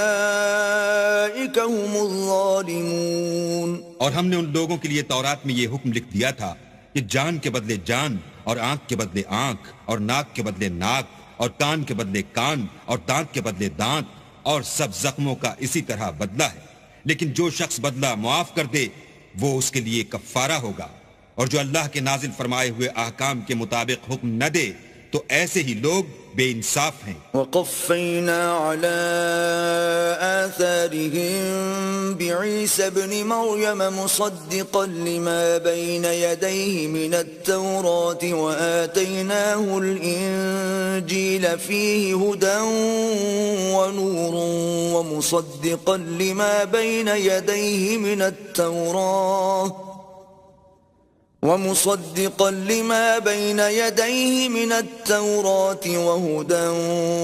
هُمُ الظَّالِمُونَ۔ اور ہم نے ان لوگوں کے لیے تورات میں یہ حکم لکھ دیا تھا کہ جان کے بدلے جان، اور آنکھ کے بدلے آنکھ، اور ناک کے بدلے ناک، اور کان کے بدلے کان، اور دانت کے بدلے دانت، اور سب زخموں کا اسی طرح بدلہ ہے، لیکن جو شخص بدلہ معاف کر دے وہ اس کے لیے کفارہ ہوگا، اور جو اللہ کے نازل فرمائے ہوئے احکام کے مطابق حکم نہ دے تو ایسے ہی لوگ بے انصاف ہیں۔ وَقَفَّيْنَا عَلَىٰ آثَارِهِم بِعِيسَى ابْنِ مَرْيَمَ مُصَدِّقًا لِمَا بَيْنَ يَدَيْهِ مِنَ التَّوْرَاةِ وَآتَيْنَاهُ الْإِنجِيلَ فِيهِ هُدًى وَنُورٌ وَمُصَدِّقًا لِمَا بَيْنَ يَدَيْهِ مِنَ التَّوْرَاةِ وَهُدًى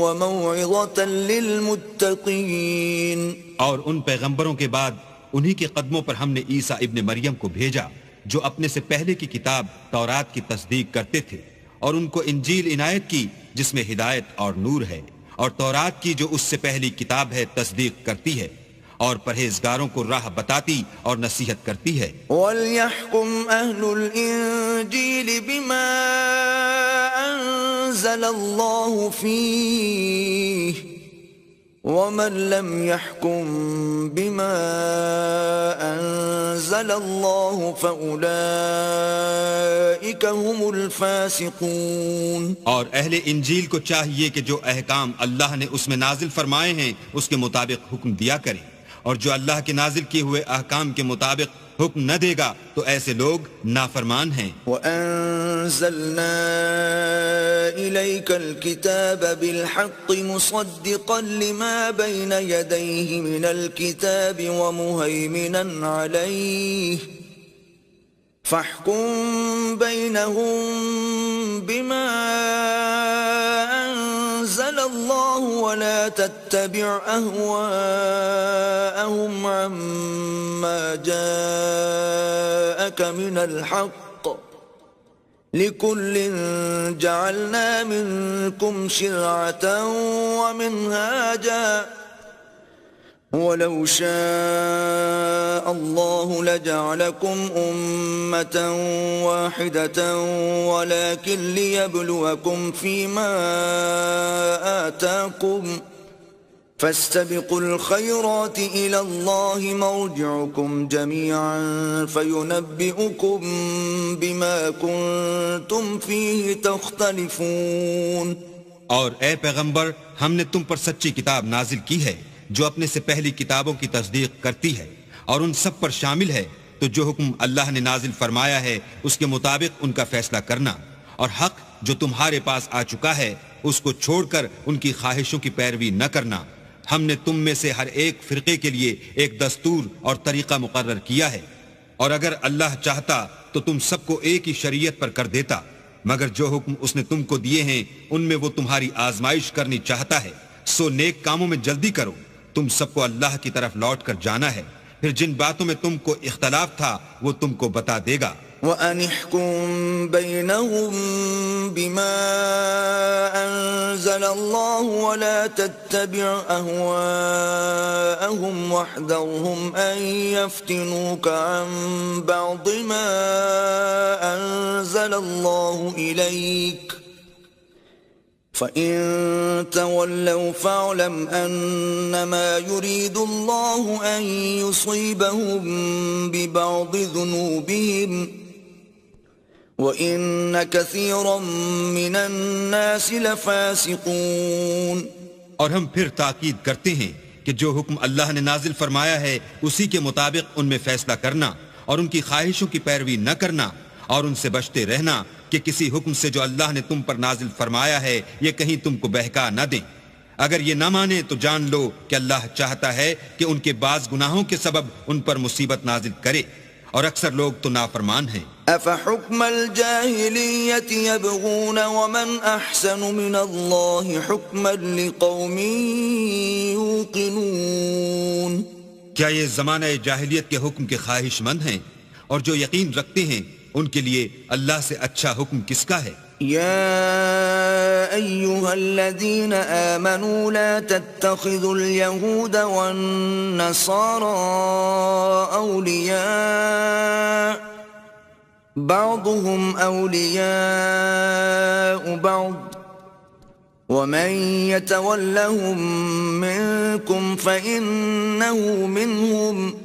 وَمَوْعِظَةً لِّلْمُتَّقِينَ۔ اور ان پیغمبروں کے بعد انہی کے قدموں پر ہم نے عیسیٰ ابن مریم کو بھیجا جو اپنے سے پہلے کی کتاب تورات کی تصدیق کرتے تھے، اور ان کو انجیل عنایت کی جس میں ہدایت اور نور ہے، اور تورات کی جو اس سے پہلی کتاب ہے تصدیق کرتی ہے، اور پرہیزگاروں کو راہ بتاتی اور نصیحت کرتی ہے۔ وَلْيَحْكُمْ أَهْلُ الْإِنجِيلِ بِمَا أَنزَلَ اللَّهُ فِيهِ وَمَن لَّمْ يَحْكُم بِمَا أَنزَلَ اللَّهُ فَأُولَئِكَ هُمُ الْفَاسِقُونَ۔ اور اہل انجیل کو چاہیے کہ جو احکام اللہ نے اس میں نازل فرمائے ہیں اس کے مطابق حکم دیا کریں، اور جو اللہ کے نازل کیے ہوئے احکام کے مطابق حکم نہ دے گا تو ایسے لوگ نافرمان ہیں۔ وَأَنزَلْنَا إِلَيْكَ الْكِتَابَ بِالْحَقِّ مُصَدِّقًا لِمَا بَيْنَ يَدَيْهِ مِنَ الْكِتَابِ وَمُهَيْمِنًا عَلَيْهِ فَاحْكُم بَيْنَهُم بِمَا أَنزَلَ اللَّهُ وَلَا تَتَّبِعْ أَهْوَاءَهُمْ عَمَّا جَاءَكَ مِنَ الْحَقِّ لكل جعلنا منكم شرعة ومنهاجا ولو شاء الله لجعلكم أمة واحدة ولكن ليبلوكم فيما آتاكم فاستبقوا الخيرات إلى الله مرجعكم جميعا فينبئكم بما كنتم فيه تختلفون. اور اے پیغمبر، ہم نے تم پر سچی کتاب نازل کی ہے جو اپنے سے پہلی کتابوں کی تصدیق کرتی ہے اور ان سب پر شامل ہے، تو جو حکم اللہ نے نازل فرمایا ہے اس کے مطابق ان کا فیصلہ کرنا، اور حق جو تمہارے پاس آ چکا ہے اس کو چھوڑ کر ان کی خواہشوں کی پیروی نہ کرنا. ہم نے تم میں سے ہر ایک فرقے کے لیے ایک دستور اور طریقہ مقرر کیا ہے، اور اگر اللہ چاہتا تو تم سب کو ایک ہی شریعت پر کر دیتا، مگر جو حکم اس نے تم کو دیے ہیں ان میں وہ تمہاری آزمائش کرنی چاہتا ہے. سو نیک کاموں میں جلدی کرو، تم سب کو اللہ کی طرف لوٹ کر جانا ہے، پھر جن باتوں میں تم کو اختلاف تھا وہ تم کو بتا دے گا. وَأَنِ احْكُم بَيْنَهُم بِمَا أَنزَلَ اللَّهُ وَلَا تَتَّبِعْ أَهْوَاءَهُمْ وَاحْذَرْهُمْ أَن يَفْتِنُوكَ عَن بَعْضِ مَا أَنزَلَ اللَّهُ إِلَيْكَ فَإِن تَوَلَّوْا فَاعْلَمْ أَنَّمَا يُرِيدُ اللَّهُ أَن يُصِيبَهُم بِبَعْضِ ذُنُوبِهِمْ وَإِنَّ كَثِيرًا مِّنَ النَّاسِ لَفَاسِقُونَ. اور ہم پھر تاکید کرتے ہیں کہ جو حکم اللہ نے نازل فرمایا ہے اسی کے مطابق ان میں فیصلہ کرنا اور ان کی خواہشوں کی پیروی نہ کرنا، اور ان سے بچتے رہنا کہ کسی حکم سے جو اللہ نے تم پر نازل فرمایا ہے یہ کہیں تم کو بہکا نہ دیں. اگر یہ نہ مانے تو جان لو کہ اللہ چاہتا ہے کہ ان کے بعض گناہوں کے سبب ان پر مصیبت نازل کرے، اور اکثر لوگ تو نافرمان ہیں. أَفَحُكْمَ الْجَاهِلِيَّةِ يَبْغُونَ وَمَنْ أَحْسَنُ مِنَ اللَّهِ حُكْمًا لِقَوْمٍ يُوقِنُونَ. کیا یہ زمانہ جاہلیت کے حکم کے خواہش مند ہیں؟ اور جو یقین رکھتے ہیں ان کے لیے اللہ سے اچھا حکم کس کا ہے؟ يا أيها الذين آمنوا لا تتخذوا اليهود والنصارى أولياء بعضهم أولياء بعض ومن يتولهم منكم فإنه منهم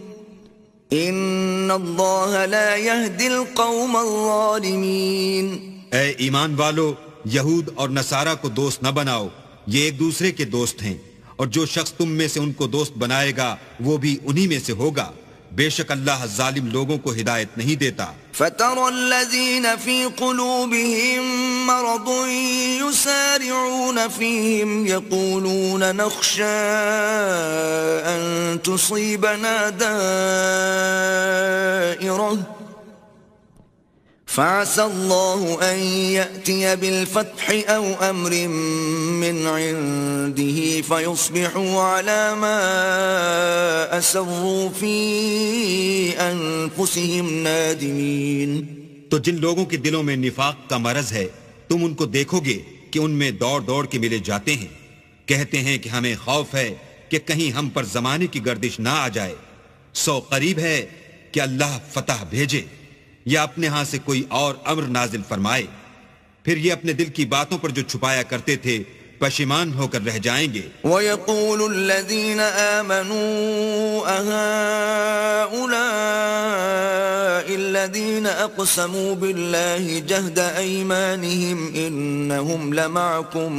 إن الله لا يهدي القوم الظالمين. اے ایمان والو، یہود اور نصارہ کو دوست نہ بناؤ، یہ ایک دوسرے کے دوست ہیں، اور جو شخص تم میں سے ان کو دوست بنائے گا وہ بھی انہی میں سے ہوگا. بے شک اللہ ظالم لوگوں کو ہدایت نہیں دیتا. فَتَرَى الَّذِينَ فِي قُلُوبِهِم مَّرَضٌ يُسَارِعُونَ فِيهِمْ يَقُولُونَ نَخْشَىٰ أَن تُصِيبَنَا دَائِرَةٌ فَعَسَى اللَّهُ أَن يَأْتِيَ بِالْفَتْحِ أَوْ أَمْرٍ مِّنْ عِندِهِ فَيُصْبِحُوا عَلَى مَا أَسَرُّوا فِي أَنفُسِهِمْ نَادِمِينَ. تو جن لوگوں کے دلوں میں نفاق کا مرض ہے تم ان کو دیکھو گے کہ ان میں دوڑ دوڑ کے ملے جاتے ہیں، کہتے ہیں کہ ہمیں خوف ہے کہ کہیں ہم پر زمانے کی گردش نہ آ جائے. سو قریب ہے کہ اللہ فتح بھیجے یا اپنے ہاں سے کوئی اور امر نازل فرمائے، پھر یہ اپنے دل کی باتوں پر جو چھپایا کرتے تھے پشیمان ہو کر رہ جائیں گے. وَيَقُولُ الَّذِينَ آمَنُوا أَهَٰؤُلَاءِ الَّذِينَ أَقْسَمُوا بِاللَّهِ جَهْدَ أَيْمَانِهِمْ إِنَّهُمْ لَمَعَكُمْ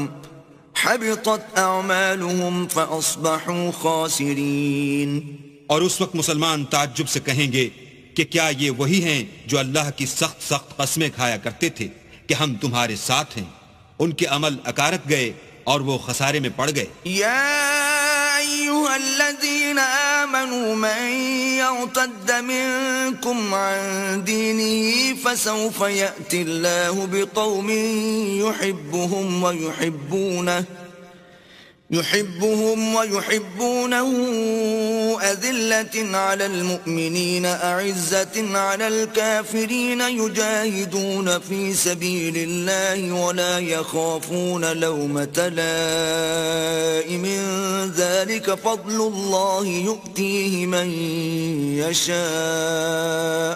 حَبِطَتْ أَعْمَالُهُمْ فَأَصْبَحُوا خَاسِرِينَ. اور اس وقت مسلمان تعجب سے کہیں گے کہ کیا یہ وہی ہیں جو اللہ کی سخت سخت قسمیں کھایا کرتے تھے کہ ہم تمہارے ساتھ ہیں؟ ان کے عمل اکارت گئے اور وہ خسارے میں پڑ گئے. یا ایھا الذین آمنوا من یرتد منکم عن دینه فسوف یأتی اللہ بقوم یحبهم ویحبونه يحبهم ويحبونه أذلة على المؤمنين أعزة على الكافرين يجاهدون في سبيل الله ولا يخافون لومة لائم ذلك فضل الله يؤتيه من يشاء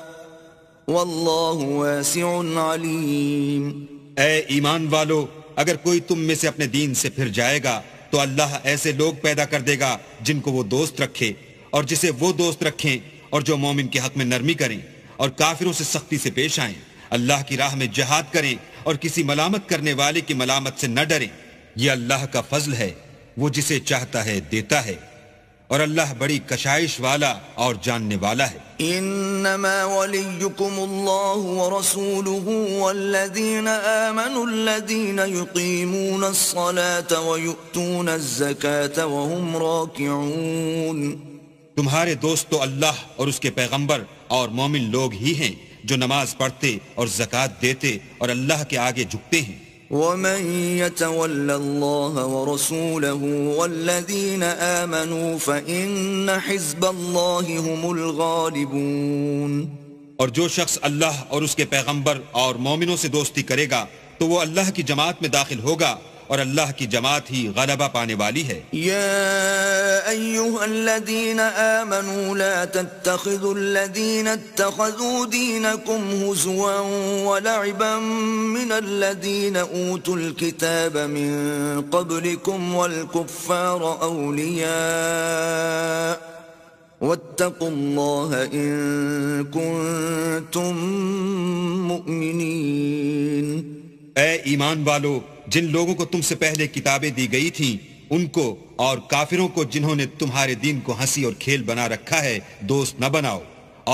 والله واسع عليم. اے ایمان والو، اگر کوئی تم میں سے اپنے دین سے پھر جائے گا تو اللہ ایسے لوگ پیدا کر دے گا جن کو وہ دوست رکھے اور جسے وہ دوست رکھیں، اور جو مومن کے حق میں نرمی کریں اور کافروں سے سختی سے پیش آئیں، اللہ کی راہ میں جہاد کریں اور کسی ملامت کرنے والے کی ملامت سے نہ ڈریں. یہ اللہ کا فضل ہے، وہ جسے چاہتا ہے دیتا ہے، اور اللہ بڑی کشائش والا اور جاننے والا ہے. انما وليكم الله ورسوله والذين آمنوا الذين يقيمون الصلاة ويؤتون الزكاة وهم راكعون. تمہارے دوست تو اللہ اور اس کے پیغمبر اور مومن لوگ ہی ہیں جو نماز پڑھتے اور زکوٰۃ دیتے اور اللہ کے آگے جھکتے ہیں. ومن يتول الله ورسوله والذين آمنوا فإن حزب الله هم الغالبون. اور جو شخص اللہ اور اس کے پیغمبر اور مومنوں سے دوستی کرے گا تو وہ اللہ کی جماعت میں داخل ہوگا، اور اللہ کی جماعت ہی غلبہ پانے والی ہے. يا أيها الذين آمنوا لا تتخذوا الذين اتخذوا دينكم هزوا ولعبا من الذين أوتوا الكتاب من قبلكم والكفار أولياء واتقوا الله إن كنتم مؤمنين. اے ایمان والو، جن لوگوں کو تم سے پہلے کتابیں دی گئی تھیں ان کو اور کافروں کو جنہوں نے تمہارے دین کو ہنسی اور کھیل بنا رکھا ہے دوست نہ بناؤ،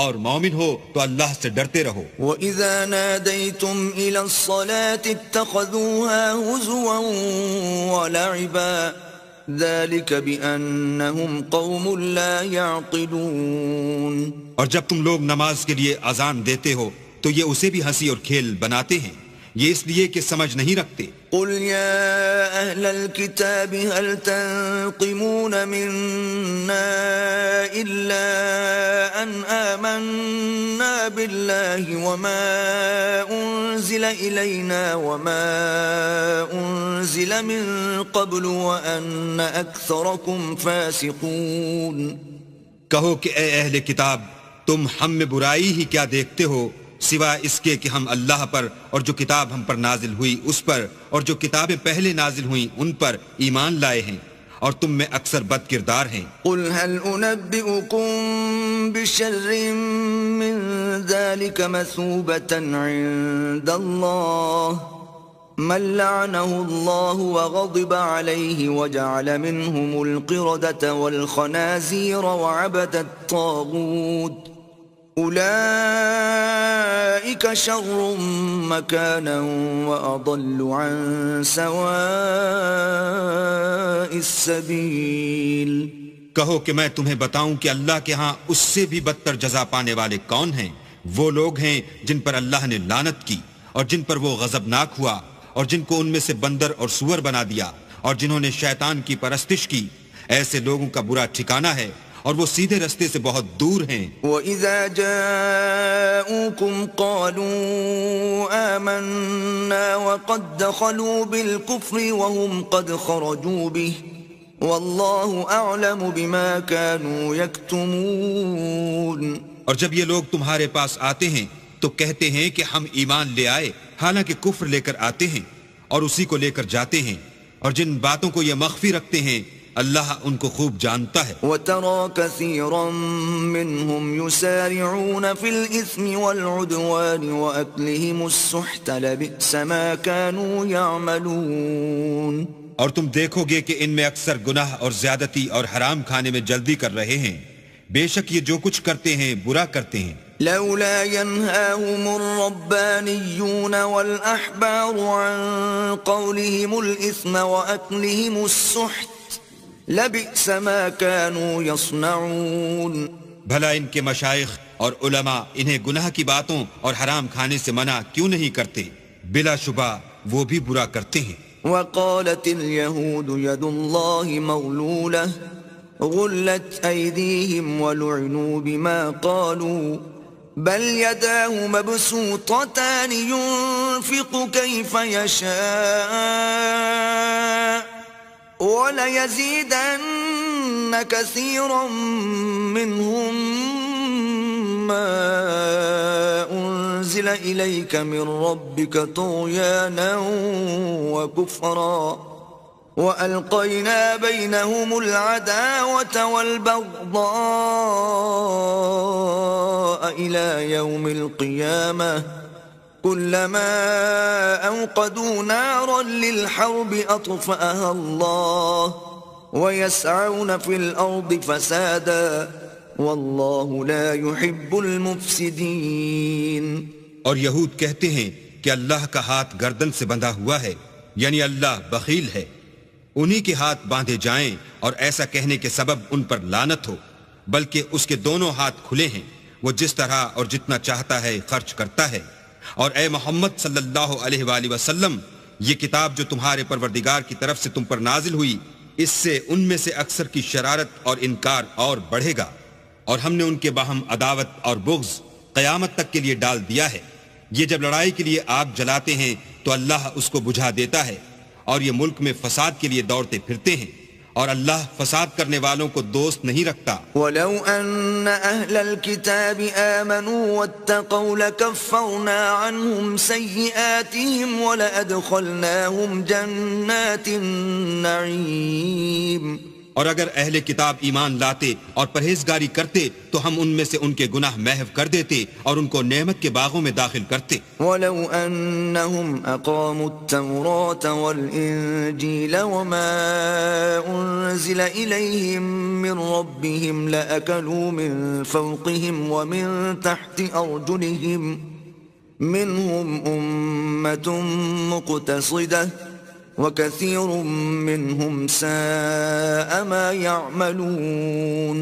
اور مومن ہو تو اللہ سے ڈرتے رہو. وَإِذَا نَادَيْتُمْ إِلَى الصَّلَاةِ اتَّخَذُوهَا هُزُوًا وَلَعِبًا ذَلِكَ بِأَنَّهُمْ قَوْمٌ لَا يَعْقِلُونَ. اور جب تم لوگ نماز کے لیے اذان دیتے ہو تو یہ اسے بھی ہنسی اور کھیل بناتے ہیں، یہ اس لیے کہ سمجھ نہیں رکھتے. قل يا أهل الكتاب هل تنقمون منا إلا أن آمنا بالله وما أنزل إلينا وما أنزل من قبل وأن أكثركم فاسقون. کہو کہ اے اہل کتاب، تم ہم میں برائی ہی کیا دیکھتے ہو سوا اس کے کہ ہم اللہ پر اور جو کتاب ہم پر نازل ہوئی اس پر اور جو کتابیں پہلے نازل ہوئیں ان پر ایمان لائے ہیں، اور تم میں اکثر بد کردار ہیں. قل هل أنبئكم بشر من ذلك مثوبة عند الله من لعنه الله وغضب عليه وجعل منهم القردة والخنازير وعبد الطاغوت أولئك شر مكانا وأضل عن سواء السبيل. کہو کہ میں تمہیں بتاؤں کہ اللہ کے ہاں اس سے بھی بدتر جزا پانے والے کون ہیں؟ وہ لوگ ہیں جن پر اللہ نے لعنت کی اور جن پر وہ غضبناک ہوا اور جن کو ان میں سے بندر اور سور بنا دیا اور جنہوں نے شیطان کی پرستش کی. ایسے لوگوں کا برا ٹھکانہ ہے اور وہ سیدھے رستے سے بہت دور ہیں. وَإِذَا جَاءُوكُمْ قَالُوا آمَنَّا وَقَدْ دَخَلُوا بِالْكُفْرِ وَهُمْ قَدْ خَرَجُوا بِهِ وَاللَّهُ أَعْلَمُ بِمَا كَانُوا يَكْتُمُونَ. اور جب یہ لوگ تمہارے پاس آتے ہیں تو کہتے ہیں کہ ہم ایمان لے آئے، حالانکہ کفر لے کر آتے ہیں اور اسی کو لے کر جاتے ہیں، اور جن باتوں کو یہ مخفی رکھتے ہیں اللہ ان کو خوب جانتا ہے. وَتَرَى كَثِيرًا مِّنْهُمْ يُسَارِعُونَ فِي الْإِثْمِ وَالْعُدْوَانِ وَأَكْلِهِمُ السُّحْتَ لَبِئْسَ مَا كَانُوا يَعْمَلُونَ. اور تم دیکھو گے کہ ان میں اکثر گناہ اور زیادتی اور حرام کھانے میں جلدی کر رہے ہیں، بے شک یہ جو کچھ کرتے ہیں برا کرتے ہیں. لولا ينهاهم الربانيون والأحبار عن قولهم الإثم وأكلهم السحت لبئس ما كانوا يصنعون. بھلا ان کے مشائخ اور علماء انہیں گناہ کی باتوں اور حرام کھانے سے منع کیوں نہیں کرتے؟ بلا شبہ وہ بھی برا کرتے ہیں. وقالت اليهود يد الله مغلولة غلت أيديهم ولعنوا بما قالوا بل يداه مبسوطتان ينفق كيف يشاء وليزيدن كثيرا منهم ما أنزل إليك من ربك طغيانا وكفرا وألقينا بينهم العداوة والبغضاء إلى يوم القيامة كلما أوقدوا نارا للحرب أطفأها الله ويسعون في الأرض فسادا واللہ لا يحب المفسدین. اور یہود کہتے ہیں کہ اللہ کا ہاتھ گردن سے بندھا ہوا ہے، یعنی اللہ بخیل ہے. انہی کے ہاتھ باندھے جائیں اور ایسا کہنے کے سبب ان پر لعنت ہو، بلکہ اس کے دونوں ہاتھ کھلے ہیں، وہ جس طرح اور جتنا چاہتا ہے خرچ کرتا ہے. اور اے محمد صلی اللہ علیہ وآلہ وسلم، یہ کتاب جو تمہارے پروردگار کی طرف سے تم پر نازل ہوئی، اس سے ان میں سے اکثر کی شرارت اور انکار اور بڑھے گا، اور ہم نے ان کے باہم عداوت اور بغض قیامت تک کے لیے ڈال دیا ہے. یہ جب لڑائی کے لیے آگ جلاتے ہیں تو اللہ اس کو بجھا دیتا ہے، اور یہ ملک میں فساد کے لیے دوڑتے پھرتے ہیں، اور اللہ فساد کرنے والوں کو دوست نہیں رکھتا. وَلَوْ أَنَّ أَهْلَ الْكِتَابِ آمَنُوا وَاتَّقَوْا لَكَفَّرْنَا عَنْهُمْ سَيِّئَاتِهِمْ وَلَأَدْخَلْنَاهُمْ جَنَّاتِ النَّعِيمِ. اور اگر اہل کتاب ایمان لاتے اور پرہیزگاری کرتے تو ہم ان میں سے ان کے گناہ محو کر دیتے اور ان کو نعمت کے باغوں میں داخل کرتے. وَلَوْ أَنَّهُمْ أَقَامُوا التَّوْرَاةَ وَالْإِنْجِيلَ وَمَا أُنْزِلَ إِلَيْهِمْ مِنْ رَبِّهِمْ لَأَكَلُوا مِنْ فَوْقِهِمْ وَمِنْ تَحْتِ أَرْجُلِهِمْ مِنْهُمْ أُمَّةٌ مُقْتَصِدَةٌ وَكَثِيرٌ مِّنْهُمْ سَاءَ مَا يَعْمَلُونَ.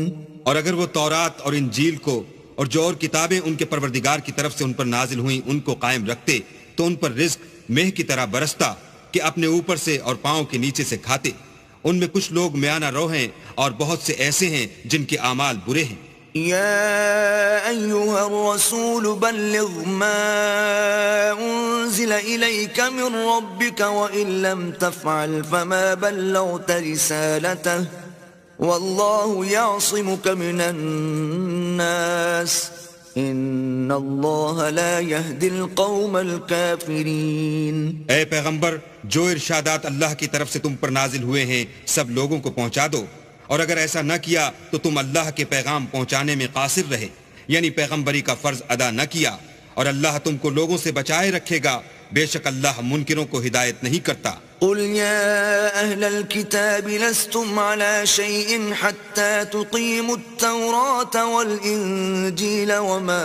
اور اگر وہ تورات اور انجیل کو اور جو اور کتابیں ان کے پروردگار کی طرف سے ان پر نازل ہوئیں ان کو قائم رکھتے تو ان پر رزق مہ کی طرح برستا کہ اپنے اوپر سے اور پاؤں کے نیچے سے کھاتے. ان میں کچھ لوگ میانہ رو ہیں اور بہت سے ایسے ہیں جن کے اعمال برے ہیں. يا أيها الرسول بلغ ما أنزل إليك من ربك وإن لم تفعل فما بلغت رسالته والله يعصمك من الناس إن الله لا يهدي القوم الكافرين. اے پیغمبر، جو ارشادات اللہ کی طرف سے تم پر نازل ہوئے ہیں سب لوگوں کو پہنچا دو، اور اگر ایسا نہ کیا تو تم اللہ کے پیغام پہنچانے میں قاصر رہے، یعنی پیغمبری کا فرض ادا نہ کیا، اور اللہ تم کو لوگوں سے بچائے رکھے گا، بے شک اللہ منکروں کو ہدایت نہیں کرتا. قل يا أهل الكتاب لستم على شيء حتى تقيموا التوراة والإنجيل وما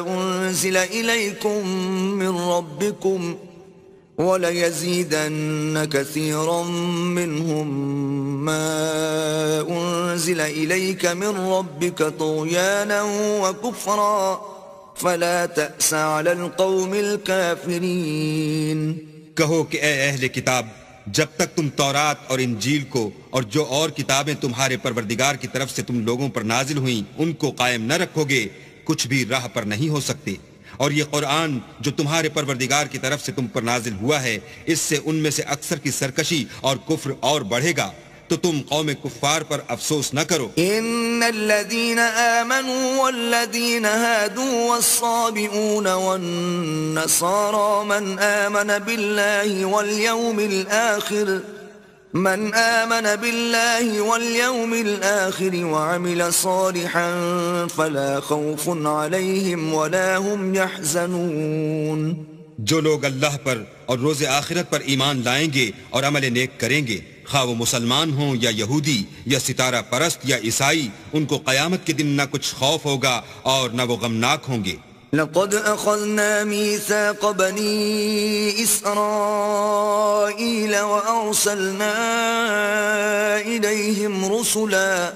أنزل إليكم من ربكم وَلَيَزِيدَنَّ كَثِيرًا مِّنْهُمْ مَا أُنزِلَ إِلَيْكَ مِنْ رَبِّكَ طُغْيَانًا وَكُفْرًا فَلَا تَأْسَ عَلَى الْقَوْمِ الْكَافِرِينَ. کہو کہ اے اہل کتاب، جب تک تم تورات اور انجیل کو اور جو اور کتابیں تمہارے پروردگار کی طرف سے تم لوگوں پر نازل ہوئیں ان کو قائم نہ رکھو گے، کچھ بھی راہ پر نہیں ہو سکتے. اور یہ قرآن جو تمہارے پروردگار کی طرف سے تم پر نازل ہوا ہے، اس سے ان میں سے اکثر کی سرکشی اور کفر اور بڑھے گا، تو تم قوم کفار پر افسوس نہ کرو. ان الذين آمنوا والذين هادوا والصابئون والنصارى من آمن بالله واليوم الآخر وعمل صالحا فلا خوف عليهم ولا هم يحزنون. جو لوگ اللہ پر اور روز آخرت پر ایمان لائیں گے اور عمل نیک کریں گے، خواہ وہ مسلمان ہوں یا یہودی یا ستارہ پرست یا عیسائی، ان کو قیامت کے دن نہ کچھ خوف ہوگا اور نہ وہ غمناک ہوں گے. لقد أخذنا ميثاق بني إسرائيل وأرسلنا إليهم رسلا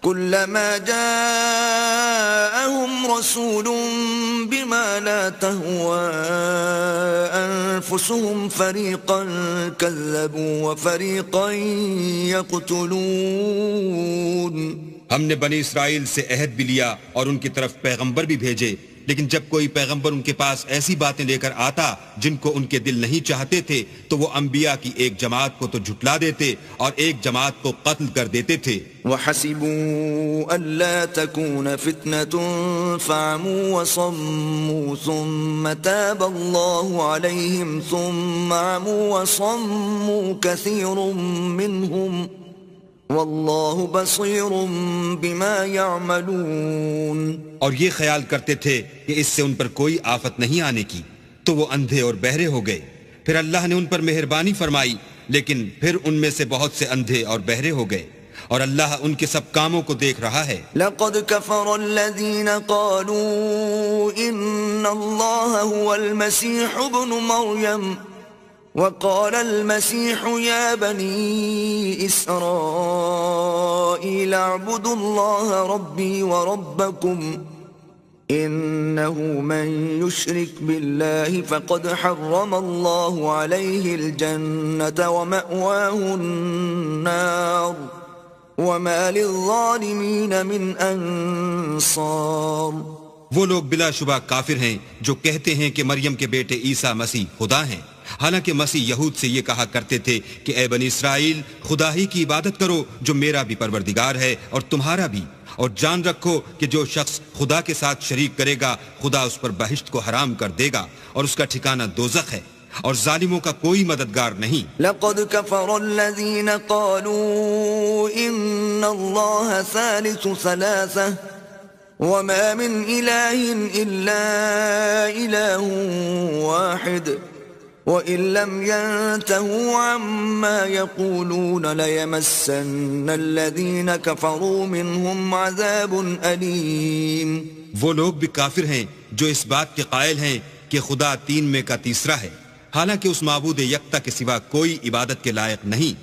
كلما جاءهم رسول بما لا تهوى أنفسهم فريقا كذبوا وفريقا يقتلون. ہم نے بنی اسرائیل سے عہد بھی لیا اور ان کی طرف پیغمبر بھی بھیجے، لیکن جب کوئی پیغمبر ان کے پاس ایسی باتیں لے کر آتا جن کو ان کے دل نہیں چاہتے تھے تو وہ انبیاء کی ایک جماعت کو تو جھٹلا دیتے اور ایک جماعت کو قتل کر دیتے تھے. وحسبوا ألا تكون فتنة فعموا وصموا ثم تاب الله عليهم ثم عموا وصموا كثير منهم واللہ بصیر بما يعملون. اور یہ خیال کرتے تھے کہ اس سے ان پر کوئی آفت نہیں آنے کی تو وہ اندھے اور بہرے ہو گئے. پھر اللہ نے ان پر مہربانی فرمائی لیکن پھر ان میں سے بہت سے اندھے اور بہرے ہو گئے اور اللہ ان کے سب کاموں کو دیکھ رہا ہے. لقد كفر الذين قالوا ان اللہ هو المسیح ابن مریم وقال المسيح يا بني إسرائيل اعبدوا الله ربي وربكم إنه من يشرك بالله فقد حرم الله عليه الجنة ومأواه النار وما للظالمين من أنصار. وہ لوگ بلا شبہ کافر ہیں جو کہتے ہیں کہ مریم کے بیٹے عیسیٰ مسیح خدا ہیں، حالانکہ مسیح یہود سے یہ کہا کرتے تھے کہ اے بنی اسرائیل خدا ہی کی عبادت کرو جو میرا بھی پروردگار ہے اور تمہارا بھی، اور جان رکھو کہ جو شخص خدا کے ساتھ شریک کرے گا خدا اس پر بہشت کو حرام کر دے گا اور اس کا ٹھکانہ دوزخ ہے اور ظالموں کا کوئی مددگار نہیں. لقد كفر الذين قالوا ان الله ثالث ثلاثة وما من إله إلا إله واحد وإن لم ينتهوا عما يقولون ليمسن الذين كفروا منهم عذاب أليم. وہ لوگ بھی کافر ہیں جو اس بات کے قائل ہیں کہ خدا تین میں کا تیسرا ہے، حالانکہ اس معبود یکتا کے سوا کوئی عبادت کے لائق نہیں.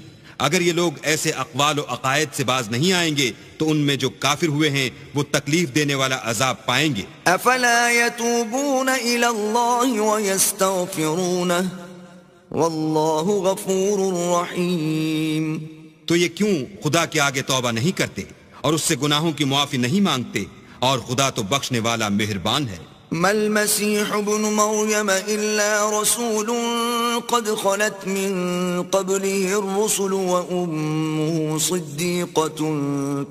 اگر یہ لوگ ایسے اقوال و عقائد سے باز نہیں آئیں گے تو ان میں جو کافر ہوئے ہیں وہ تکلیف دینے والا عذاب پائیں گے. افلا يتوبون الى الله ويستغفرونه والله غفور رحيم. تو یہ کیوں خدا کے آگے توبہ نہیں کرتے اور اس سے گناہوں کی معافی نہیں مانگتے، اور خدا تو بخشنے والا مہربان ہے. ما المسيح ابن مريم إلا رسول قد خلت من قبله الرسل وأمه صديقة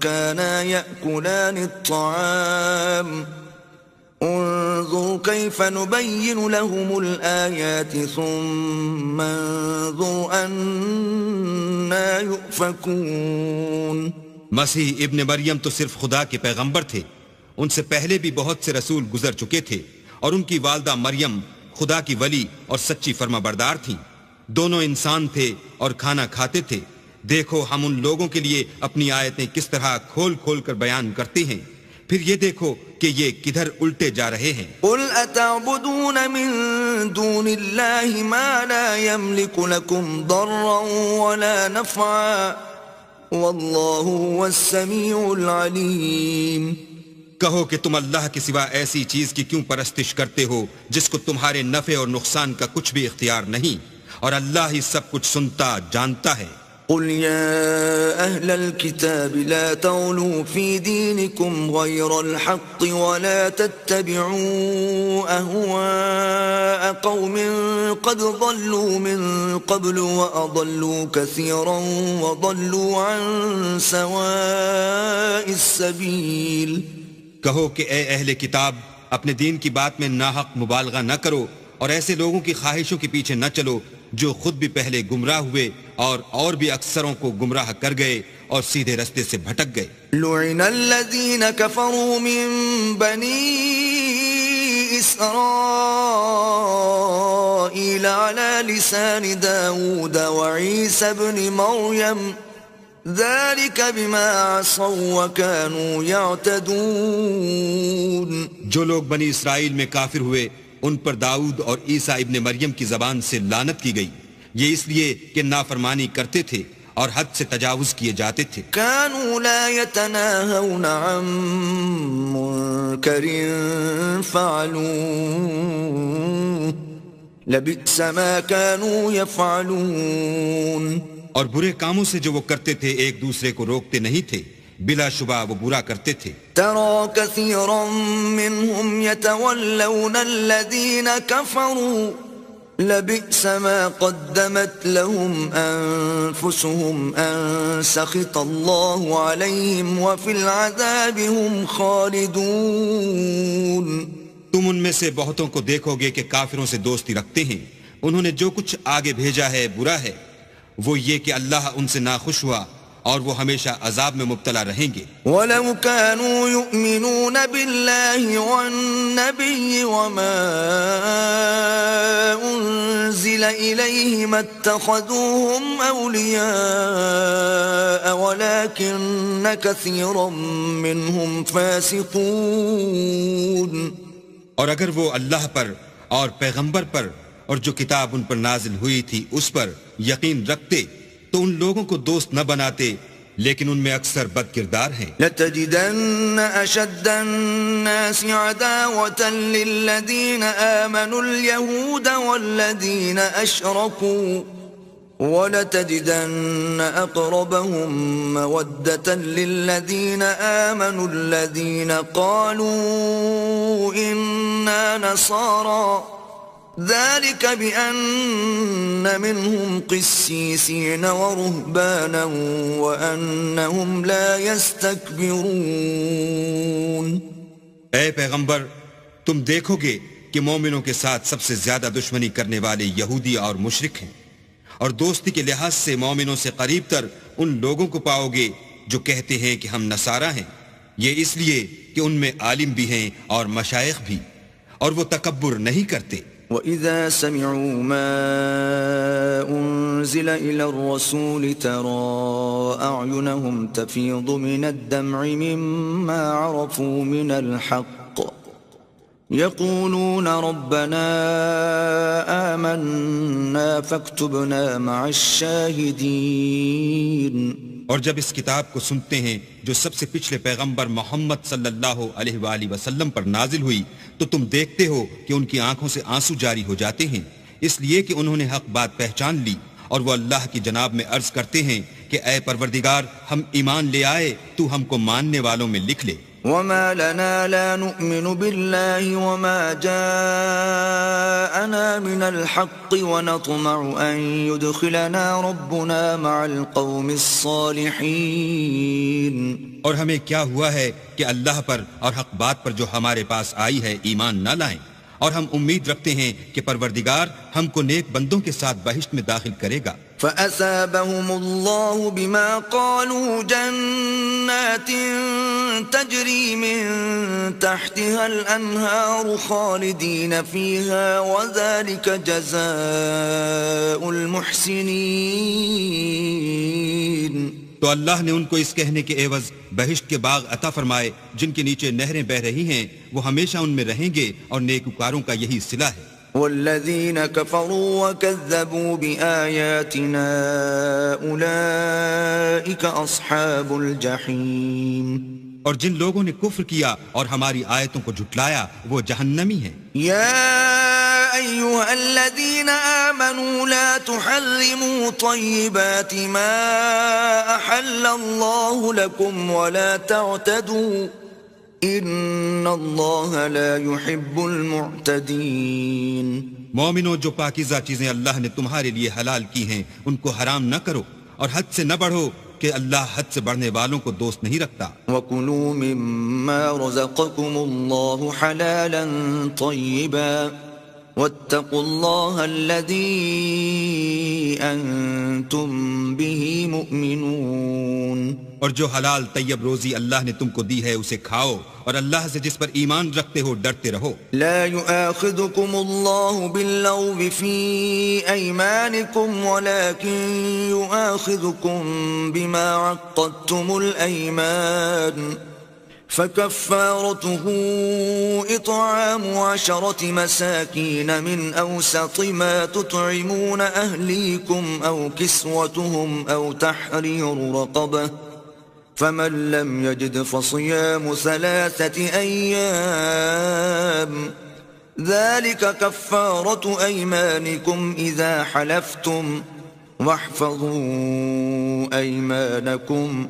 كانا يأكلان الطعام انظر كيف نبين لهم الآيات ثم انظر أنا يؤفكون. مسیح ابن مریم تو صرف خدا کے پیغمبر تھے، ان سے پہلے بھی بہت سے رسول گزر چکے تھے، اور ان کی والدہ مریم خدا کی ولی اور سچی فرما بردار تھیں. دونوں انسان تھے اور کھانا کھاتے تھے. دیکھو ہم ان لوگوں کے لیے اپنی آیتیں کس طرح کھول کھول کر بیان کرتے ہیں، پھر یہ دیکھو کہ یہ کدھر الٹے جا رہے ہیں. قل اتعبدون من دون اللہ ما لا يملك لكم ضرا ولا نفعا واللہ هو السمیع العلیم. کہو کہ تم اللہ کے سوا ایسی چیز کی کیوں پرستش کرتے ہو جس کو تمہارے نفع اور نقصان کا کچھ بھی اختیار نہیں، اور اللہ ہی سب کچھ سنتا جانتا ہے. قل يا أهل الكتاب لا تغلوا في دينكم غير الحق ولا تتبعوا أهواء قوم قد ضلوا من قبل وأضلوا كثيرا وضلوا عن سواء السبيل. کہو کہ اے اہل کتاب اپنے دین کی بات میں ناحق مبالغہ نہ کرو اور ایسے لوگوں کی خواہشوں کے پیچھے نہ چلو جو خود بھی پہلے گمراہ ہوئے اور بھی اکثروں کو گمراہ کر گئے اور سیدھے رستے سے بھٹک گئے. لعن الذين كفروا من بني إسرائيل على لسان داود وعيسى بن مريم ذلك بما عصوا وكانوا يعتدون. جو لوگ بنی اسرائیل میں کافر ہوئے ان پر داؤد اور عیسیٰ ابن مریم کی زبان سے لعنت کی گئی، یہ اس لیے کہ نافرمانی کرتے تھے اور حد سے تجاوز کیے جاتے تھے. كانوا لا يتناهون عن منكر فعلوه لبئس ما كانوا يفعلون اور برے کاموں سے جو وہ کرتے تھے ایک دوسرے کو روکتے نہیں تھے، بلا شبہ وہ برا کرتے تھے۔ ترى كثيرا منهم يتولون الذين كفروا لبئس ما قدمت لهم أنفسهم أن سخط الله عليهم وفي العذاب هم خالدون۔ تم ان میں سے بہتوں کو دیکھو گے کہ کافروں سے دوستی رکھتے ہیں، انہوں نے جو کچھ آگے بھیجا ہے برا ہے، وہ یہ کہ اللہ ان سے ناخوش ہوا اور وہ ہمیشہ عذاب میں مبتلا رہیں گے۔ وَلَوْ كَانُوا يُؤْمِنُونَ بِاللَّهِ وَالنَّبِيِّ وَمَا أُنزِلَ إِلَيْهِ مَا اتَّخَذُوهُمْ أَوْلِيَاءَ وَلَكِنَّ كَثِيرًا مِّنْهُمْ فَاسِقُونَ۔ اور اگر وہ اللہ پر اور پیغمبر پر اور جو کتاب ان پر نازل ہوئی تھی اس پر یقین رکھتے تو ان لوگوں کو دوست نہ بناتے، لیکن ان میں اکثر بد کردار ہیں۔ لَتَجِدَنَّ أَشَدَّ النَّاسِ عَدَاوَةً لِّلَّذِينَ آمَنُوا الْيَهُودَ وَالَّذِينَ أَشْرَكُوا وَلَتَجِدَنَّ أَقْرَبَهُم مَّوَدَّةً لِّلَّذِينَ آمَنُوا الَّذِينَ قَالُوا إِنَّا نَصَارَىٰ ذلك بأن منهم قسيسين ورهبانا وأنهم لا يستكبرون۔ اے پیغمبر، تم دیکھو گے کہ مومنوں کے ساتھ سب سے زیادہ دشمنی کرنے والے یہودی اور مشرک ہیں، اور دوستی کے لحاظ سے مومنوں سے قریب تر ان لوگوں کو پاؤ گے جو کہتے ہیں کہ ہم نصارہ ہیں، یہ اس لیے کہ ان میں عالم بھی ہیں اور مشائخ بھی، اور وہ تکبر نہیں کرتے۔ وَإِذَا سَمِعُوا مَا أُنزِلَ إِلَى الرَّسُولِ تَرَىٰ أَعْيُنَهُمْ تَفِيضُ مِنَ الدَّمْعِ مِمَّا عَرَفُوا مِنَ الْحَقِّ يَقُولُونَ رَبَّنَا آمَنَّا فَاكْتُبْنَا مَعَ الشَّاهِدِينَ۔ اور جب اس کتاب کو سنتے ہیں جو سب سے پچھلے پیغمبر محمد صلی اللہ علیہ وآلہ وسلم پر نازل ہوئی تو تم دیکھتے ہو کہ ان کی آنکھوں سے آنسو جاری ہو جاتے ہیں، اس لیے کہ انہوں نے حق بات پہچان لی، اور وہ اللہ کی جناب میں عرض کرتے ہیں کہ اے پروردگار، ہم ایمان لے آئے، تو ہم کو ماننے والوں میں لکھ لے۔ وما لنا لا نؤمن بالله وما جاءنا من الحق ونطمع أن يدخلنا ربنا مع القوم الصالحين۔ اور ہمیں کیا ہوا ہے کہ اللہ پر اور حق بات پر جو ہمارے پاس آئی ہے ایمان نہ لائیں، اور ہم امید رکھتے ہیں کہ پروردگار ہم کو نیک بندوں کے ساتھ بہشت میں داخل کرے گا۔ فَأَثَابَهُمُ اللَّهُ بِمَا قَالُوا جَنَّاتٍ تَجْرِي مِن تَحْتِهَا الْأَنْهَارُ خَالِدِينَ فِيهَا وَذَلِكَ جَزَاءُ الْمُحْسِنِينَ۔ تو اللہ نے ان کو اس کہنے کے عوض بہشت کے باغ عطا فرمائے جن کے نیچے نہریں بہ رہی ہیں، وہ ہمیشہ ان میں رہیں گے، اور نیکوکاروں کا یہی صلہ ہے۔ والذين كفروا وكذبوا بآياتنا أولئك أصحاب الجحيم۔ اور جن لوگوں نے کفر کیا اور ہماری آیتوں کو جھٹلایا وہ جہنمی ہیں۔ يا أيها الذين آمنوا لا تحرموا طيبات ما أحل الله لكم ولا تعتدوا ان اللہ لا يحب المعتدین۔ مومنوں، جو پاکیزہ چیزیں اللہ نے تمہارے لیے حلال کی ہیں ان کو حرام نہ کرو، اور حد سے نہ بڑھو کہ اللہ حد سے بڑھنے والوں کو دوست نہیں رکھتا۔ وَكُلُوا مِمَّا رَزَقَكُمُ اللَّهُ حَلَالًا طَيِّبًا وَاتَّقُوا اللَّهَ الَّذِي أَنتُم بِهِ مُؤْمِنُونَ۔ اور جو حلال طیب روزی اللہ نے تم کو دی ہے اسے کھاؤ، اور اللہ سے جس پر ایمان رکھتے ہو ڈرتے رہو۔ لا يؤاخذكم الله باللغو في أيمانكم ولكن يؤاخذكم بما عقدتم الأيمان فكفارته إطعام 10 مساكين من أوسط ما تطعمون أهليكم أو كسوتهم أو تحرير رقبة فمن لم يجد فصيام 3 أيام ذلك كفارة أيمانكم إذا حلفتم واحفظوا أيمانكم